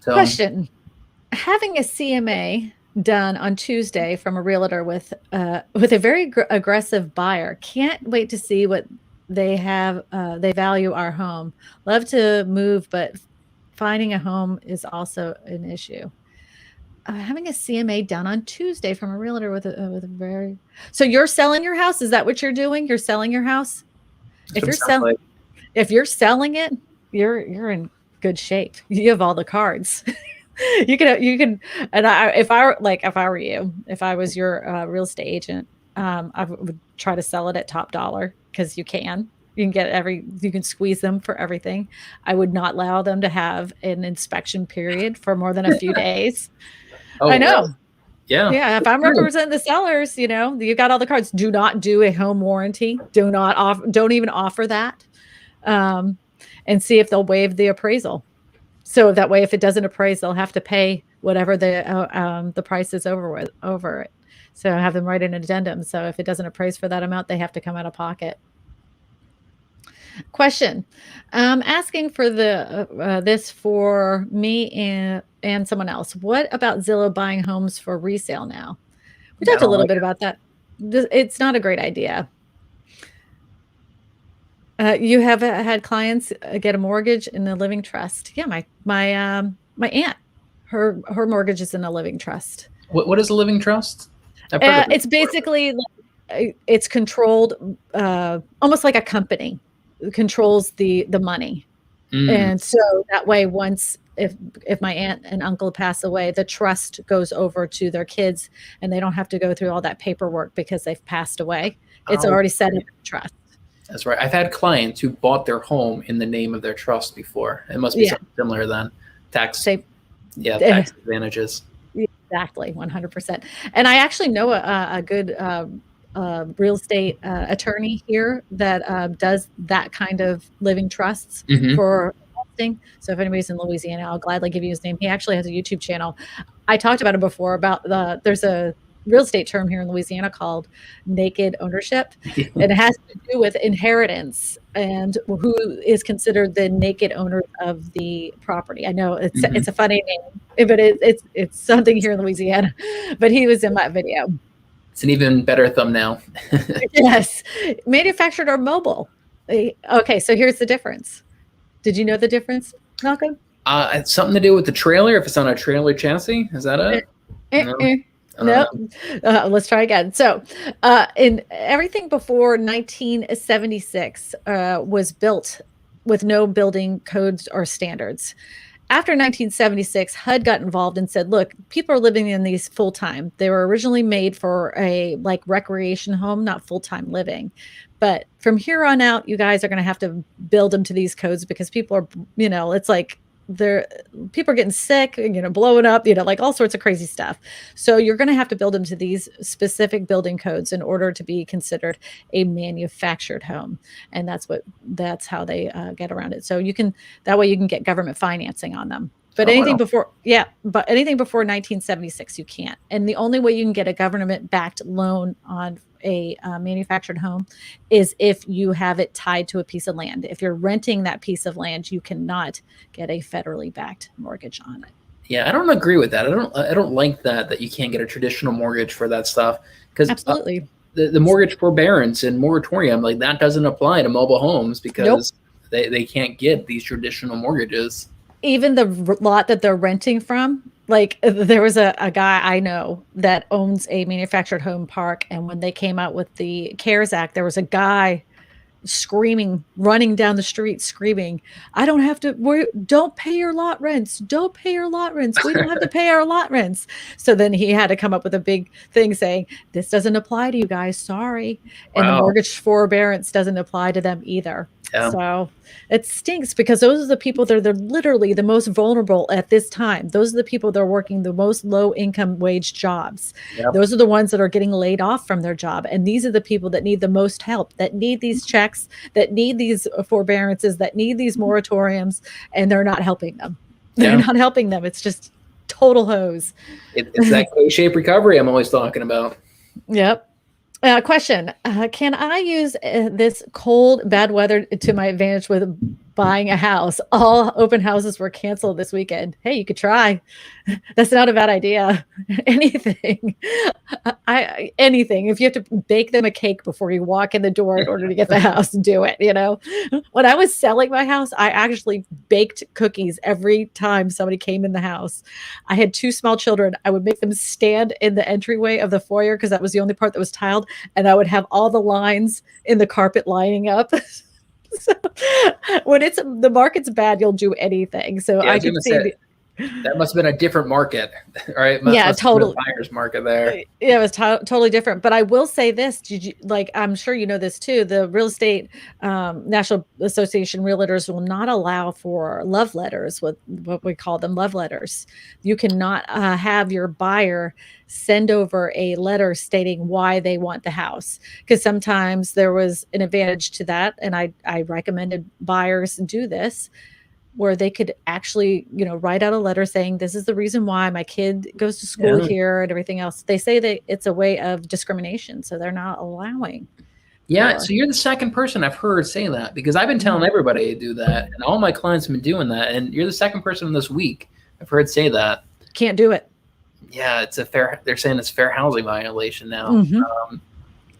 So, Question. Having a CMA done on Tuesday from a realtor with a very aggressive buyer. Can't wait to see what they have. They value our home. Love to move, but finding a home is also an issue. Having a CMA done on Tuesday from a realtor with a very. So you're selling your house? Is that what you're doing? You're selling your house? If you're selling it, you're in good shape. You have all the cards. You can, and if I were you, if I was your real estate agent, I would try to sell it at top dollar, because you can squeeze them for everything. I would not allow them to have an inspection period for more than a few days. Oh, I know. well, yeah. Yeah. If I'm representing the sellers, you got all the cards. Do not do a home warranty. Don't even offer that. And see if they'll waive the appraisal. So that way, if it doesn't appraise, they'll have to pay whatever the price is over it. So have them write an addendum. So if it doesn't appraise for that amount, they have to come out of pocket. Question. Asking for this for me and someone else. What about Zillow buying homes for resale now? We talked a little bit about that. It's not a great idea. You have had clients get a mortgage in the living trust. Yeah, my aunt, her mortgage is in a living trust. What is a living trust? It's basically it's controlled, almost like a company controls the money, and so that way, once if my aunt and uncle pass away, the trust goes over to their kids, and they don't have to go through all that paperwork because they've passed away. It's Oh, already set up in trust. that's right. I've had clients who bought their home in the name of their trust before. It must be Yeah. something similar then. Tax advantages. Exactly, 100%. And I actually know a good real estate attorney here that does that kind of living trusts Hmm. for investing. So if anybody's in Louisiana, I'll gladly give you his name. He actually has a YouTube channel. I talked about it before about there's a real estate term here in Louisiana called naked ownership. And it has to do with inheritance and who is considered the naked owner of the property. I know it's a funny name, but it's something here in Louisiana. But he was in that video. It's an even better thumbnail. Yes, manufactured or mobile. Okay, so here's the difference. Did you know the difference, Malcolm? It's something to do with the trailer. If it's on a trailer chassis, is that it? No. No. Let's try again. So, in everything before 1976 was built with no building codes or standards. After 1976, HUD got involved and said, look, people are living in these full time. They were originally made for a like recreation home, not full time living. But from here on out, you guys are going to have to build them to these codes because people are, it's like people are getting sick, blowing up, like all sorts of crazy stuff. So you're going to have to build them to these specific building codes in order to be considered a manufactured home. And that's how they get around it. So that way you can get government financing on them. But anything before 1976, you can't. And the only way you can get a government-backed loan on a manufactured home is if you have it tied to a piece of land. If you're renting that piece of land, you cannot get a federally backed mortgage on it. Yeah, I don't agree with that. I don't like that you can't get a traditional mortgage for that stuff, because absolutely the mortgage forbearance and moratorium, like that doesn't apply to mobile homes because they can't get these traditional mortgages. Even the lot that they're renting from, like there was a guy I know that owns a manufactured home park. And when they came out with the CARES Act, there was a guy screaming, running down the street, screaming, I don't have to, don't pay your lot rents. Don't pay your lot rents. We don't have to pay our lot rents. So then he had to come up with a big thing saying, this doesn't apply to you guys. Sorry. And the mortgage forbearance doesn't apply to them either. Yeah. So it stinks because those are the people that are literally the most vulnerable at this time. Those are the people that are working the most low income wage jobs. Yep. Those are the ones that are getting laid off from their job. And these are the people that need the most help, that need these checks, that need these forbearances, that need these moratoriums, and they're not helping them. They're not helping them. It's just total hose. It's that K-shaped recovery I'm always talking about. Yep. Question. Can I use this cold, bad weather to my advantage with buying a house? All open houses were canceled this weekend. Hey, you could try. That's not a bad idea. Anything. Anything. If you have to bake them a cake before you walk in the door in order to get the house, do it. When I was selling my house, I actually baked cookies every time somebody came in the house. I had 2 small children. I would make them stand in the entryway of the foyer because that was the only part that was tiled. And I would have all the lines in the carpet lining up. So when the market's bad, you'll do anything. So I can see that must have been a different market, right? Totally. Buyer's market there. Yeah, it was totally different. But I will say this: I'm sure you know this too. The Real Estate National Association Realtors will not allow for love letters, what we call them, love letters. You cannot have your buyer send over a letter stating why they want the house, because sometimes there was an advantage to that, and I recommended buyers do this, where they could actually, write out a letter saying, this is the reason why my kid goes to school here and everything else. They say that it's a way of discrimination, so they're not allowing. Yeah, so you're the second person I've heard say that, because I've been telling everybody to do that, and all my clients have been doing that, and you're the second person this week I've heard say that. Can't do it. Yeah, they're saying it's fair housing violation now.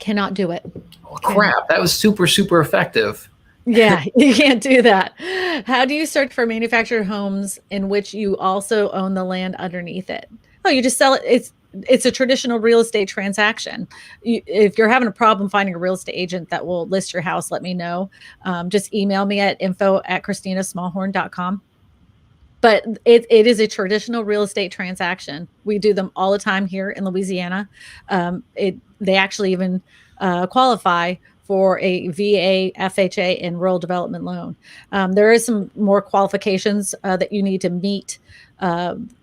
Cannot do it. Oh, crap, that was super, super effective. Yeah, you can't do that. How do you search for manufactured homes in which you also own the land underneath it? Oh, you just sell it. It's a traditional real estate transaction. If you're having a problem finding a real estate agent that will list your house, let me know. Just email me at info@KristinaSmallhorn.com. But it is a traditional real estate transaction. We do them all the time here in Louisiana. They actually even qualify for a VA, FHA, and rural development loan. There is some more qualifications that you need to meet.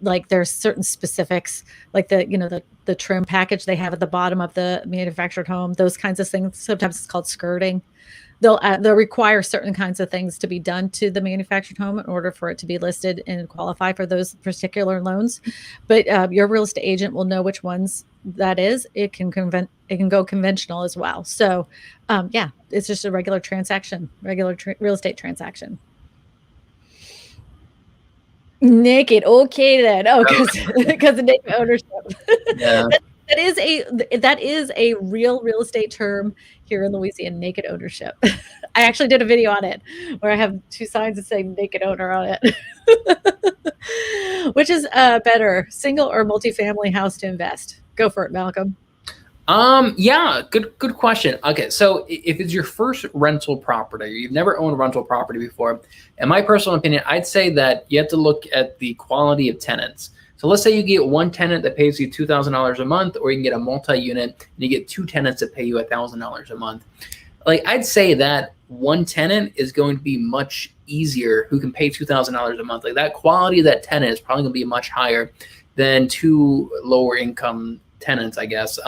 Like there's certain specifics, like the trim package they have at the bottom of the manufactured home, those kinds of things. Sometimes it's called skirting. They'll require certain kinds of things to be done to the manufactured home in order for it to be listed and qualify for those particular loans. But your real estate agent will know which ones that is. It can go conventional as well. So yeah, it's just a regular transaction, real estate transaction. Naked, okay then. Oh, because of naked ownership. Yeah. That is a real estate term here in Louisiana, naked ownership. I actually did a video on it where I have 2 signs that say naked owner on it. Which is better, single or multifamily house to invest? Go for it, Malcolm. Yeah, good question. Okay, so if it's your first rental property, you've never owned a rental property before, in my personal opinion, I'd say that you have to look at the quality of tenants. So let's say you get one tenant that pays you $2,000 a month, or you can get a multi-unit and you get 2 tenants that pay you $1,000 a month. Like I'd say that one tenant is going to be much easier who can pay $2,000 a month. Like that quality of that tenant is probably going to be much higher than 2 lower income tenants, I guess.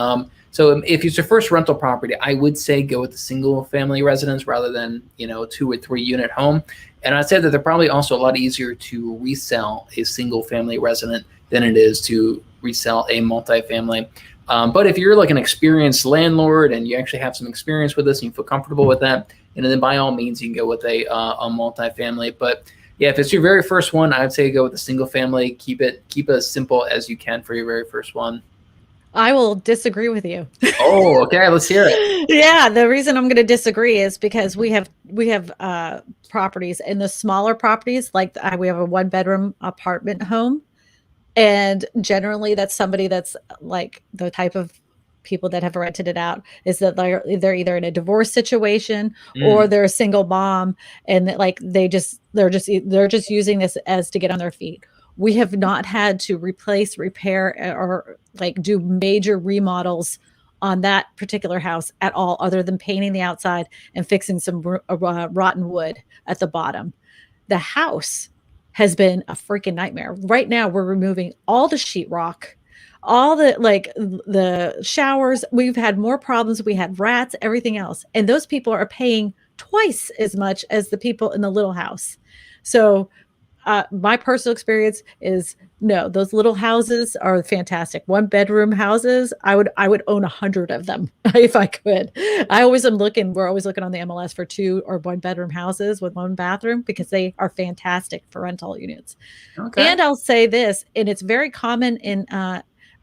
So if it's your first rental property, I would say go with the single family residence rather than 2 or 3 unit home. And I'd say that they're probably also a lot easier to resell a single family resident than it is to resell a multifamily. But if you're like an experienced landlord and you actually have some experience with this and you feel comfortable with that, then by all means you can go with a multifamily. But yeah, if it's your very first one, I'd say go with a single family. Keep it as simple as you can for your very first one. I will disagree with you. Oh, okay. Let's hear it. Yeah, the reason I'm going to disagree is because we have properties, and the smaller properties, like we have a 1-bedroom apartment home, and generally that's somebody that's like the type of people that have rented it out is that they're either in a divorce situation or they're a single mom, and they're just using this as to get on their feet. We have not had to replace, repair, or like do major remodels on that particular house at all, other than painting the outside and fixing some rotten wood at the bottom. The house has been a freaking nightmare. Right now, we're removing all the sheetrock, all the showers. We've had more problems. We had rats, everything else. And those people are paying twice as much as the people in the little house. So my personal experience is no, those little houses are fantastic. 1-bedroom houses, I would own 100 of them if I could. We're always looking on the MLS for 2 or 1-bedroom houses with 1 bathroom because they are fantastic for rental units. Okay. And I'll say this, and it's very common in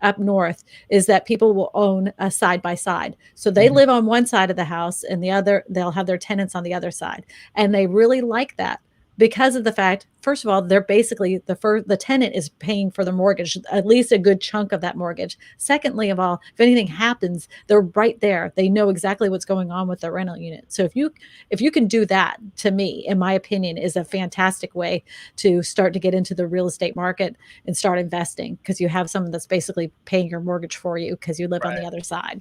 up north, is that people will own a side by side. So they live on one side of the house and they'll have their tenants on the other side. And they really like that, because of the fact, first of all, they're basically the tenant is paying for the mortgage, at least a good chunk of that mortgage. Secondly of all, if anything happens, they're right there. They know exactly what's going on with the rental unit. So if you can do that, to me, in my opinion, is a fantastic way to start to get into the real estate market and start investing, because you have someone that's basically paying your mortgage for you because you live on the other side.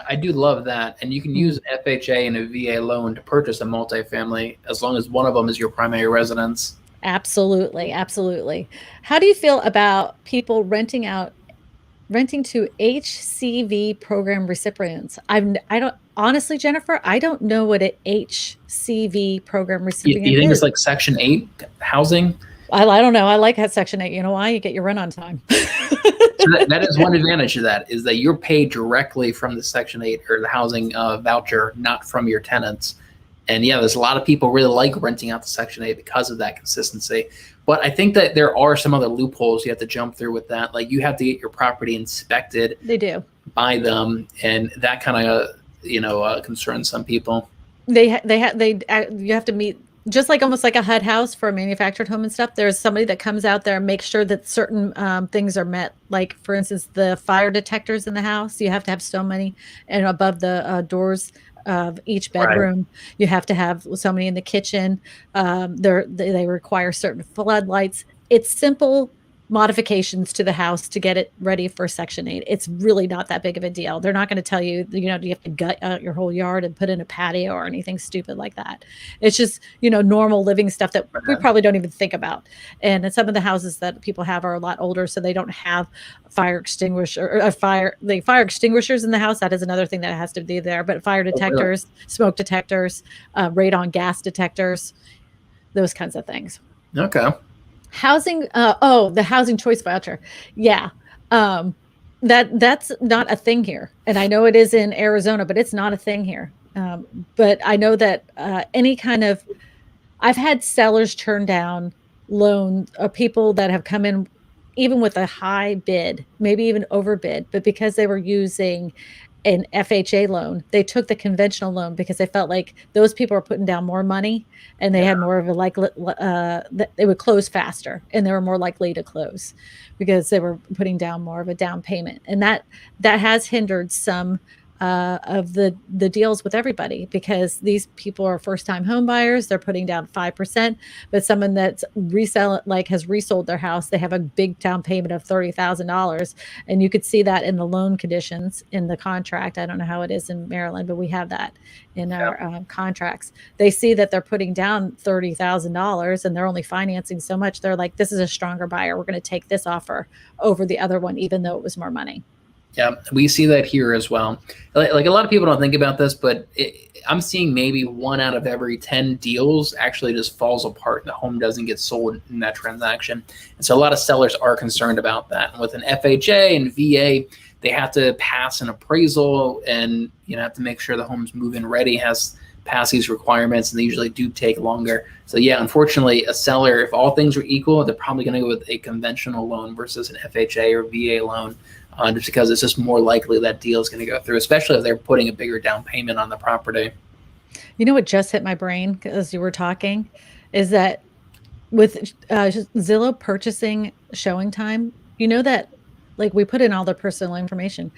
I do love that. And you can use FHA and a VA loan to purchase a multifamily as long as one of them is your primary residence. Absolutely. Absolutely. How do you feel about people renting to HCV program recipients? I don't honestly, Jennifer, I don't know what an HCV program recipient is. You think it's like Section 8 housing? I don't know. I like that Section 8. You know why? You get your rent on time. So that is one advantage of that, is that you're paid directly from the Section 8 or the housing voucher, not from your tenants. And yeah, there's a lot of people really like renting out the Section 8 because of that consistency. But I think that there are some other loopholes you have to jump through with that. Like you have to get your property inspected. They do. By them, and that kind of concerns some people. You have to meet, just like almost like a HUD house for a manufactured home and stuff. There's somebody that comes out there and makes sure that certain things are met. Like, for instance, the fire detectors in the house, you have to have so many, and above the doors of each bedroom, right. You have to have so many in the kitchen. They require certain floodlights. It's simple modifications to the house to get it ready for Section 8. It's really not that big of a deal. They're not going to tell you, you have to gut out your whole yard and put in a patio or anything stupid like that. It's just, normal living stuff that we probably don't even think about. And some of the houses that people have are a lot older, so they don't have fire extinguishers in the house. That is another thing that has to be there. But fire detectors, smoke detectors, radon gas detectors, those kinds of things. Okay. Housing, the housing choice voucher. Yeah. That's not a thing here. And I know it is in Arizona, but it's not a thing here. But I know that I've had sellers turn down loans, people that have come in even with a high bid, maybe even overbid, but because they were using an FHA loan, they took the conventional loan because they felt like those people were putting down more money and they had more of a they would close faster and they were more likely to close because they were putting down more of a down payment. And that has hindered some of the deals with everybody, because these people are first-time home buyers. They're putting down 5%, but someone that's has resold their house, they have a big down payment of $30,000, and you could see that in the loan conditions in the contract. I don't know how it is in Maryland, but we have that in our contracts. They see that they're putting down $30,000 and they're only financing so much. They're like, this is a stronger buyer. We're going to take this offer over the other one, even though it was more money. Yeah, we see that here as well. Like a lot of people don't think about this, but I'm seeing maybe 1 out of every 10 deals actually just falls apart. The home doesn't get sold in that transaction. And so a lot of sellers are concerned about that. And with an FHA and VA, they have to pass an appraisal and have to make sure the home's move-in ready, has passed these requirements, and they usually do take longer. So yeah, unfortunately, a seller, if all things are equal, they're probably going to go with a conventional loan versus an FHA or VA loan. Just because it's just more likely that deal is going to go through, especially if they're putting a bigger down payment on the property. You know what just hit my brain as you were talking is that with Zillow purchasing showing time, that we put in all their personal information.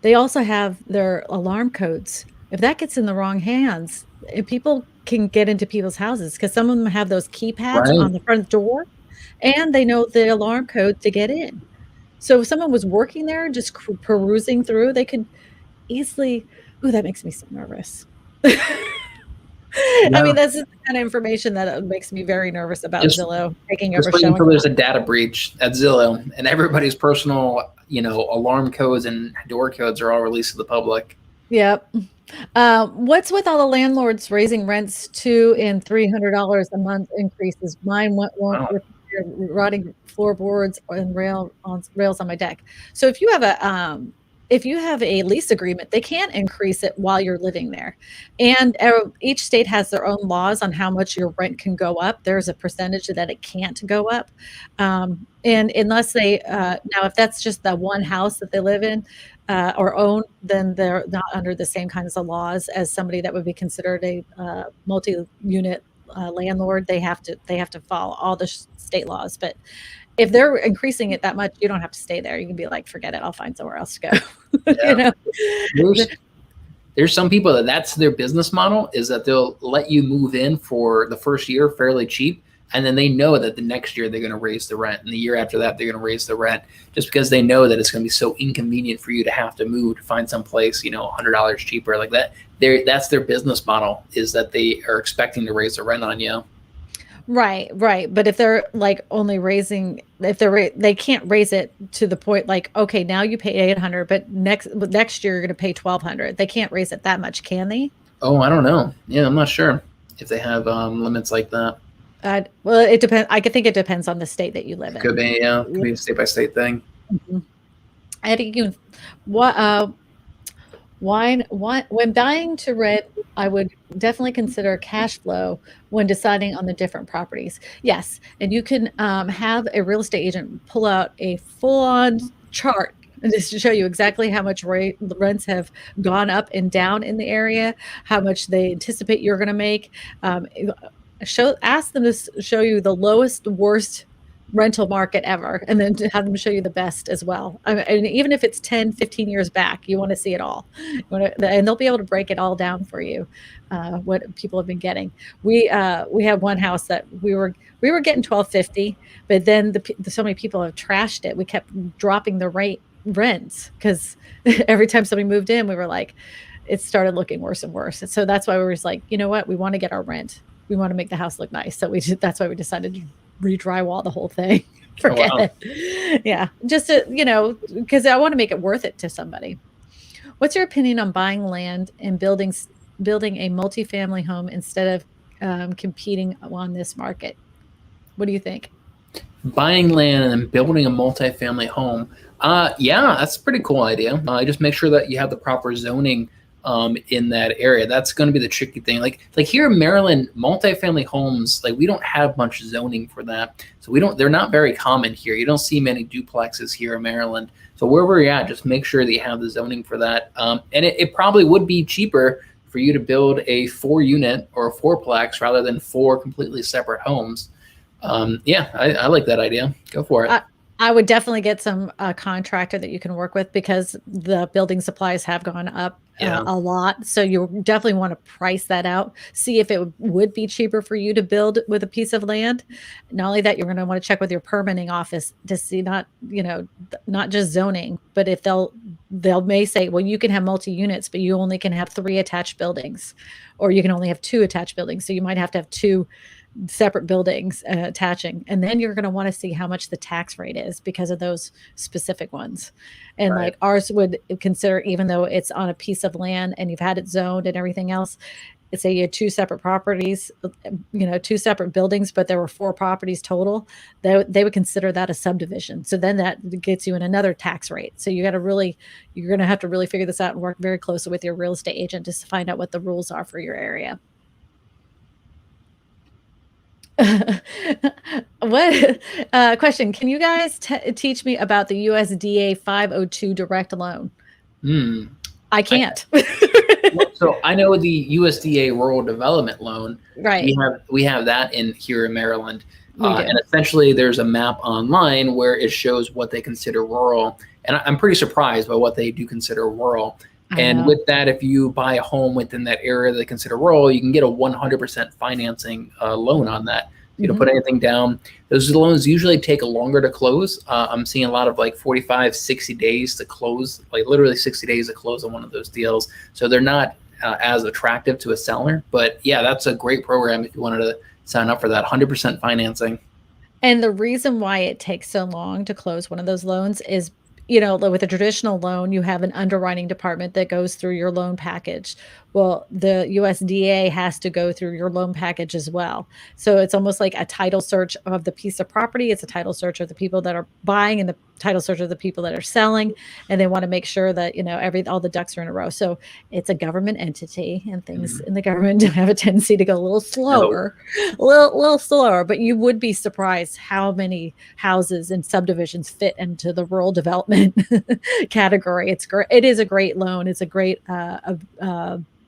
They also have their alarm codes. If that gets in the wrong hands, people can get into people's houses, because some of them have those keypads on the front door and they know the alarm code to get in. So if someone was working there, just perusing through, they could easily, that makes me so nervous. I mean, that's the kind of information that makes me very nervous about Zillow taking over showing. Until there's a data breach at Zillow and everybody's personal, alarm codes and door codes are all released to the public. Yep. What's with all the landlords raising rents $200 and $300 a month increases? Mine went with rotting floorboards and rails on my deck. So if you have a lease agreement, they can't increase it while you're living there. And each state has their own laws on how much your rent can go up. There's a percentage that it can't go up. And unless they, now if that's just the one house that they live in or own, then they're not under the same kinds of laws as somebody that would be considered a multi-unit landlord. They have to follow all the state laws. But if they're increasing it that much, you don't have to stay there. You can be like, forget it, I'll find somewhere else to go. Yeah. There's some people that's their business model, is that they'll let you move in for the first year fairly cheap, and then they know that the next year they're going to raise the rent, and the year after that they're going to raise the rent, just because they know that it's going to be so inconvenient for you to have to move to find some place, $100 cheaper like that. That's their business model, is that they are expecting to raise the rent on you. Right. But if they're only raising, they can't raise it to the point okay, now you pay $800, but next year you're going to pay $1,200. They can't raise it that much, can they? Oh, I don't know. Yeah, I'm not sure if they have limits like that. Well, it depends. I think it depends on the state that you live in. Could be, yeah. Could be a state by state thing. Mm-hmm. I think when buying to rent, I would definitely consider cash flow when deciding on the different properties. Yes, and you can have a real estate agent pull out a full-on chart just to show you exactly how much rents have gone up and down in the area, how much they anticipate you're going to make. Ask them to show you the lowest, worst rental market ever, and then to have them show you the best as well. I mean, and even if it's 10, 15 years back, you want to see it all. And they'll be able to break it all down for you, what people have been getting. We had one house that we were getting 1250, but then so many people have trashed it. We kept dropping the rents because every time somebody moved in, we were like, it started looking worse and worse. And so that's why we were just like, you know what, we want to get our rent. We want to make the house look nice. So that's why we decided to re-drywall the whole thing. Forget it. Yeah. Just to, because I want to make it worth it to somebody. What's your opinion on buying land and building a multifamily home instead of competing on this market? What do you think? Buying land and building a multifamily home. Yeah, that's a pretty cool idea. Just make sure that you have the proper zoning in that area. That's going to be the tricky thing. Like here in Maryland, multifamily homes, like we don't have much zoning for that. So they're not very common here. You don't see many duplexes here in Maryland. So wherever you're at, just make sure that you have the zoning for that. And it probably would be cheaper for you to build a 4-unit or a 4-plex rather than 4 completely separate homes. Yeah, I like that idea. Go for it. I would definitely get some contractor that you can work with because the building supplies have gone up a lot. So you definitely want to price that out. See if it would be cheaper for you to build with a piece of land. Not only that, you're going to want to check with your permitting office to see not just zoning, but if they'll may say, well, you can have multi-units, but you only can have 3 attached buildings, or you can only have 2 attached buildings. So you might have to have 2 separate buildings attaching, and then you're going to want to see how much the tax rate is because of those specific ones. And like ours would consider, even though it's on a piece of land and you've had it zoned and everything else, say you had 2 separate properties, 2 separate buildings, but there were 4 properties total, they would consider that a subdivision. So then that gets you in another tax rate. So you're going to have to really figure this out and work very closely with your real estate agent just to find out what the rules are for your area. What question? Can you guys teach me about the USDA 502 direct loan? I can't. So I know the USDA Rural Development Loan. Right. We have that in here in Maryland. And essentially there's a map online where it shows what they consider rural. And I'm pretty surprised by what they do consider rural. And with that, if you buy a home within that area they consider rural, you can get a 100% financing loan on that. You don't put anything down. Those loans usually take longer to close. I'm seeing a lot of like 45, 60 days to close, like literally 60 days to close on one of those deals. So they're not as attractive to a seller. But yeah, that's a great program if you wanted to sign up for that, 100% financing. And the reason why it takes so long to close one of those loans is, with a traditional loan, you have an underwriting department that goes through your loan package. Well, the USDA has to go through your loan package as well. So it's almost like a title search of the piece of property. It's a title search of the people that are buying and the title search of the people that are selling. And they want to make sure that, all the ducks are in a row. So it's a government entity, and things in the government have a tendency to go a little slower, a little slower. But you would be surprised how many houses and subdivisions fit into the rural development category. It's great. It is a great loan. It's a great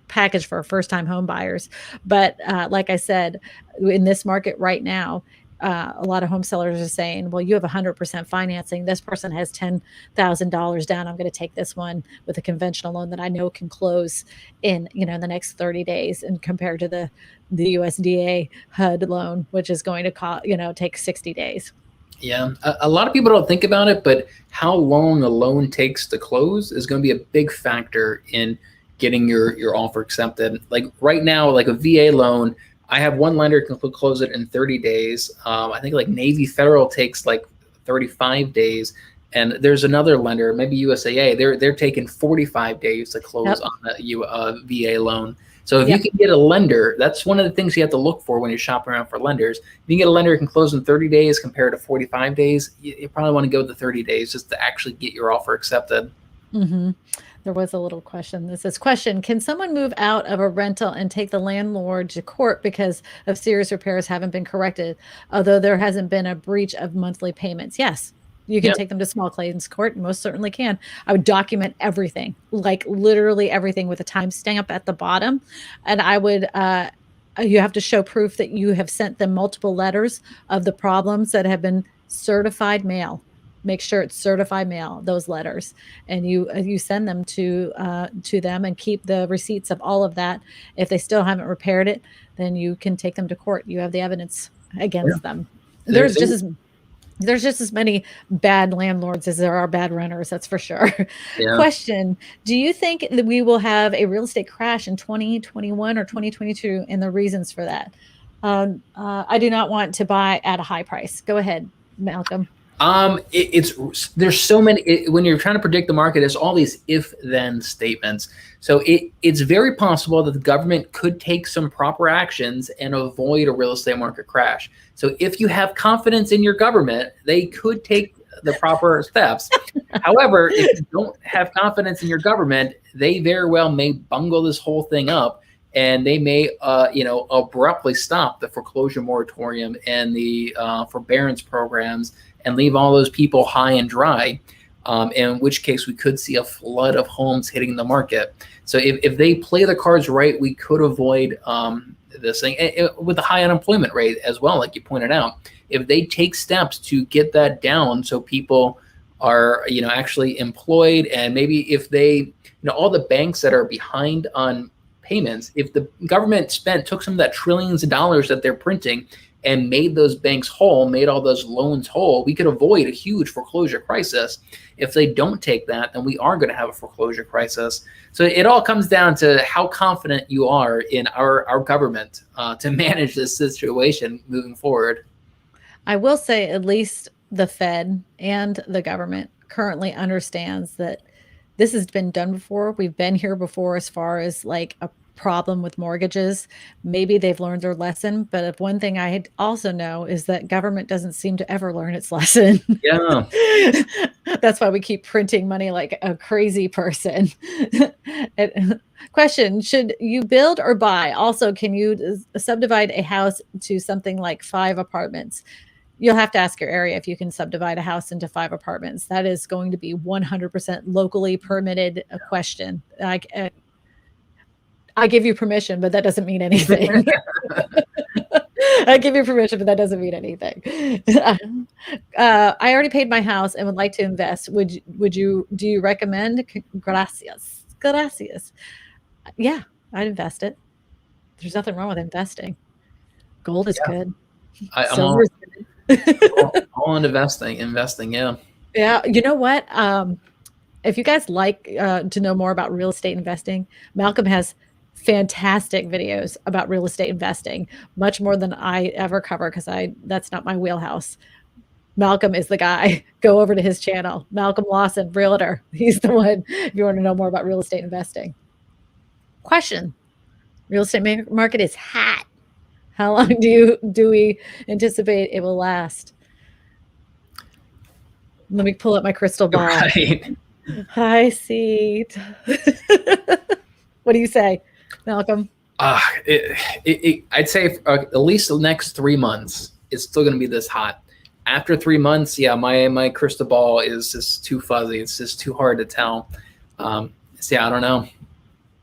package for first-time home buyers. But like I said, in this market right now, a lot of home sellers are saying, well, you have 100% financing. This person has $10,000 down. I'm going to take this one with a conventional loan that I know can close in, the next 30 days, and compared to the USDA HUD loan, which is going to take 60 days. Yeah, a lot of people don't think about it, but how long a loan takes to close is going to be a big factor in getting your offer accepted. Like right now, like a VA loan, I have one lender can close it in 30 days. I think like Navy Federal takes like 35 days. And there's another lender, maybe USAA, they're taking 45 days to close on a VA loan. So if you can get a lender, that's one of the things you have to look for when you're shopping around for lenders. If you can get a lender who can close in 30 days compared to 45 days, you probably want to go with the 30 days just to actually get your offer accepted. There was a little question. This says, question, can someone move out of a rental and take the landlord to court because of serious repairs haven't been corrected, although there hasn't been a breach of monthly payments? Yes. You can take them to small claims court, and most certainly can. I would document everything, like literally everything, with a timestamp at the bottom. And I would, you have to show proof that you have sent them multiple letters of the problems that have been certified mail. Make sure it's certified mail, those letters, and you send them to them and keep the receipts of all of that. If they still haven't repaired it, then you can take them to court. You have the evidence against them. There- There's just as many bad landlords as there are bad renters. That's for sure. Yeah. Question: do you think that we will have a real estate crash in 2021 or 2022, and the reasons for that? I do not want to buy at a high price. Go ahead, Malcolm. There's so many, when you're trying to predict the market, there's all these if-then statements. So it's very possible that the government could take some proper actions and avoid a real estate market crash. So if you have confidence in your government, they could take the proper steps. However, if you don't have confidence in your government, they very well may bungle this whole thing up, and they may, abruptly stop the foreclosure moratorium and the forbearance programs and leave all those people high and dry, in which case we could see a flood of homes hitting the market. So if they play the cards right, we could avoid this thing with the high unemployment rate as well, like you pointed out. If they take steps to get that down so people are, actually employed, and maybe if they, all the banks that are behind on payments, if the government took some of that trillions of dollars that they're printing and made those banks whole, made all those loans whole, we could avoid a huge foreclosure crisis. If they don't take that, then we are going to have a foreclosure crisis. So it all comes down to how confident you are in our government to manage this situation moving forward. I will say at least the Fed and the government currently understands that this has been done before. We've been here before as far as like a problem with mortgages. Maybe they've learned their lesson, but if one thing I also know is that government doesn't seem to ever learn its lesson. Yeah. That's why we keep printing money like a crazy person. Question: should you build or buy? Also, can you subdivide a house to something like 5 apartments? You'll have to ask your area if you can subdivide a house into 5 apartments. That is going to be 100% locally permitted question. I give you permission, but that doesn't mean anything. I give you permission, but that doesn't mean anything. I already paid my house and would like to invest. Do you recommend? Gracias. Yeah, I'd invest it. There's nothing wrong with investing. Gold is good. I'm all in investing. Yeah. Yeah. You know what? If you guys like to know more about real estate investing, Malcolm has fantastic videos about real estate investing, much more than I ever cover because that's not my wheelhouse. Malcolm is the guy. Go over to his channel, Malcolm Lawson, realtor. He's the one if you want to know more about real estate investing. Question: real estate market is hot. How long do we anticipate it will last? Let me pull up my crystal ball. Right. High seat. What do you say, Malcolm? I'd say at least the next 3 months, it's still going to be this hot. After 3 months, yeah, my crystal ball is just too fuzzy. It's just too hard to tell. I don't know.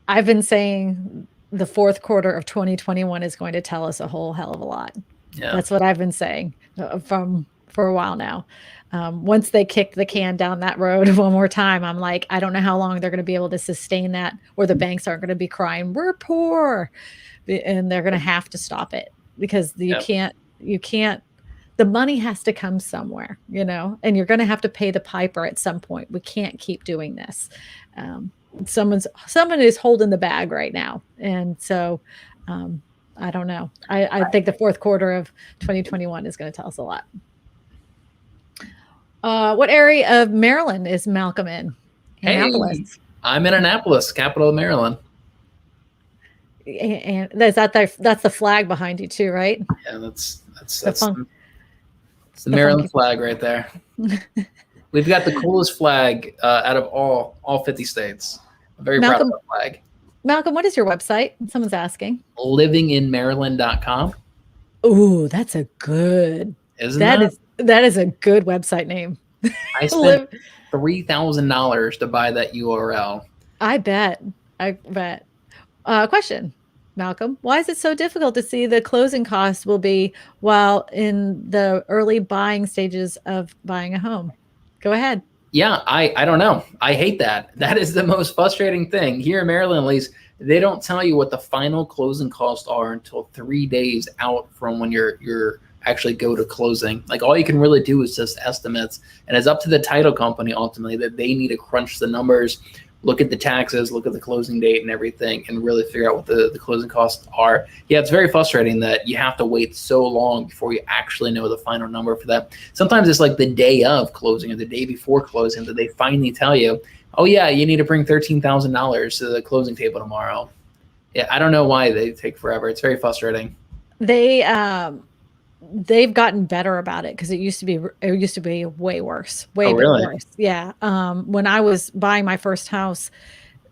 I've been saying the fourth quarter of 2021 is going to tell us a whole hell of a lot. Yeah. That's what I've been saying for a while now. Once they kick the can down that road one more time, I'm like, I don't know how long they're going to be able to sustain that, or the banks aren't going to be crying, we're poor, and they're going to have to stop it because you can't, the money has to come somewhere, and you're going to have to pay the piper at some point. We can't keep doing this. Someone is holding the bag right now. And so, I don't know. I think the fourth quarter of 2021 is going to tell us a lot. What area of Maryland is Malcolm in? Annapolis. Hey, I'm in Annapolis, capital of Maryland. And that's the flag behind you too, right? Yeah, that's the Maryland flag right there. We've got the coolest flag out of all 50 states. I'm very proud of that flag. Malcolm, what is your website? Someone's asking. livinginmaryland.com. Ooh, that's a good. That is a good website name. I spent $3,000 to buy that URL. I bet. Question: Malcolm, why is it so difficult to see the closing costs will be while in the early buying stages of buying a home? Go ahead. Yeah, I don't know. I hate that. That is the most frustrating thing. Here in Maryland, at least, they don't tell you what the final closing costs are until 3 days out from when you're actually go to closing. Like all you can really do is just estimates, and it's up to the title company ultimately that they need to crunch the numbers, look at the taxes, look at the closing date and everything, and really figure out what the closing costs are. Yeah, it's very frustrating that you have to wait so long before you actually know the final number for that. Sometimes it's like the day of closing or the day before closing that they finally tell you, oh yeah, you need to bring $13,000 to the closing table tomorrow. Yeah, I don't know why they take forever. It's very frustrating. They've gotten better about it because it used to be way worse, way Oh, really? worse. Yeah. When I was buying my first house,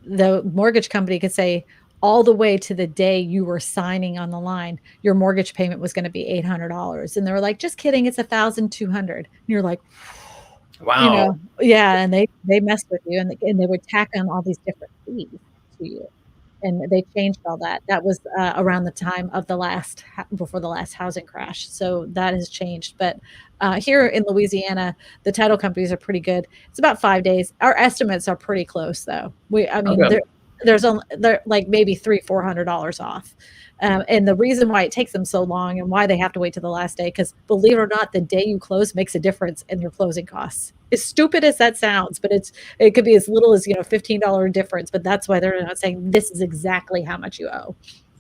the mortgage company could say all the way to the day you were signing on the line, your mortgage payment was going to be $800, and they were like, "Just kidding, it's 1,200." And you're like, Wow. yeah, and they messed with you, and they would tack on all these different fees to you. And they changed all that. That was around the time of before the last housing crash. So that has changed. But here in Louisiana, the title companies are pretty good. It's about 5 days. Our estimates are pretty close, though. I mean, Okay. they're like maybe $300-400 off. And the reason why it takes them so long and why they have to wait to the last day, because believe it or not, the day you close makes a difference in your closing costs. As stupid as that sounds, but it could be as little as $15 difference. But that's why they're not saying this is exactly how much you owe.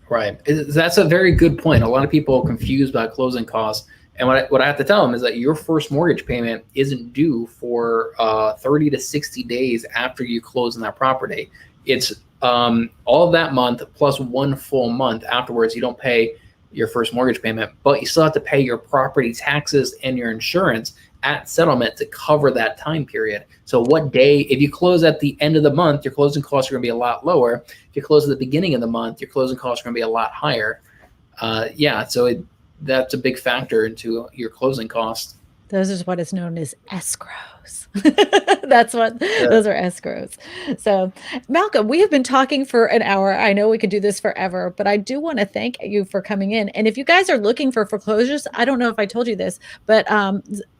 Right. That's a very good point. A lot of people are confused about closing costs. And what I have to tell them is that your first mortgage payment isn't due for 30 to 60 days after you close on that property. It's all of that month plus one full month afterwards. You don't pay your first mortgage payment, but you still have to pay your property taxes and your insurance at settlement to cover that time period. So what day, if you close at the end of the month, your closing costs are going to be a lot lower. If you close at the beginning of the month, your closing costs are going to be a lot higher. So that's a big factor into your closing costs. Those is what is known as escrows. Those are escrows. So, Malcolm, we have been talking for an hour. I know we could do this forever, but I do want to thank you for coming in. And if you guys are looking for foreclosures, I don't know if I told you this, but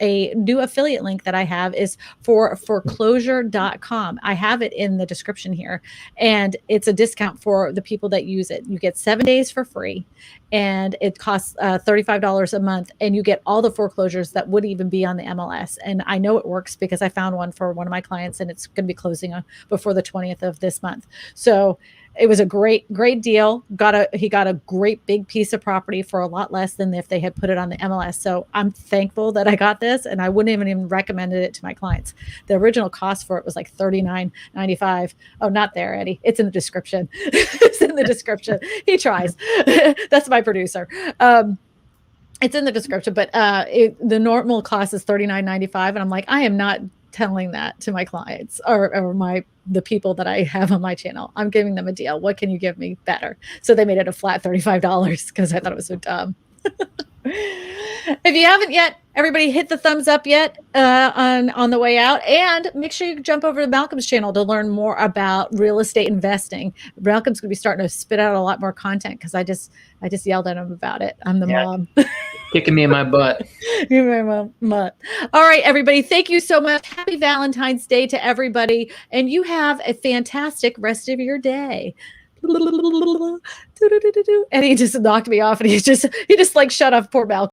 a new affiliate link that I have is for foreclosure.com. I have it in the description here, and it's a discount for the people that use it. You get 7 days for free, and it costs $35 a month, and you get all the foreclosures that would even be on the MLS. And I know it works because I found one for one of my clients, and it's going to be closing before the 20th of this month. So it was a great deal. He got a great big piece of property for a lot less than if they had put it on the MLS. So I'm thankful that I got this, and I wouldn't even recommended it to my clients. The original cost for it was like $39.95. Oh, not there, Eddie. It's in the description. It's in the description. He tries. That's my producer. It's in the description, but the normal cost is $39.95, and I'm like, I am not telling that to my clients or the people that I have on my channel. I'm giving them a deal. What can you give me better? So they made it a flat $35 because I thought it was so dumb. If you haven't yet, everybody hit the thumbs up yet on the way out, and make sure you jump over to Malcolm's channel to learn more about real estate investing. Malcolm's going to be starting to spit out a lot more content because I just yelled at him about it. I'm the mom. Kicking me in my butt. You're my mom. All right, everybody. Thank you so much. Happy Valentine's Day to everybody, and you have a fantastic rest of your day. And he just knocked me off, and he just like shut off poor Malcolm.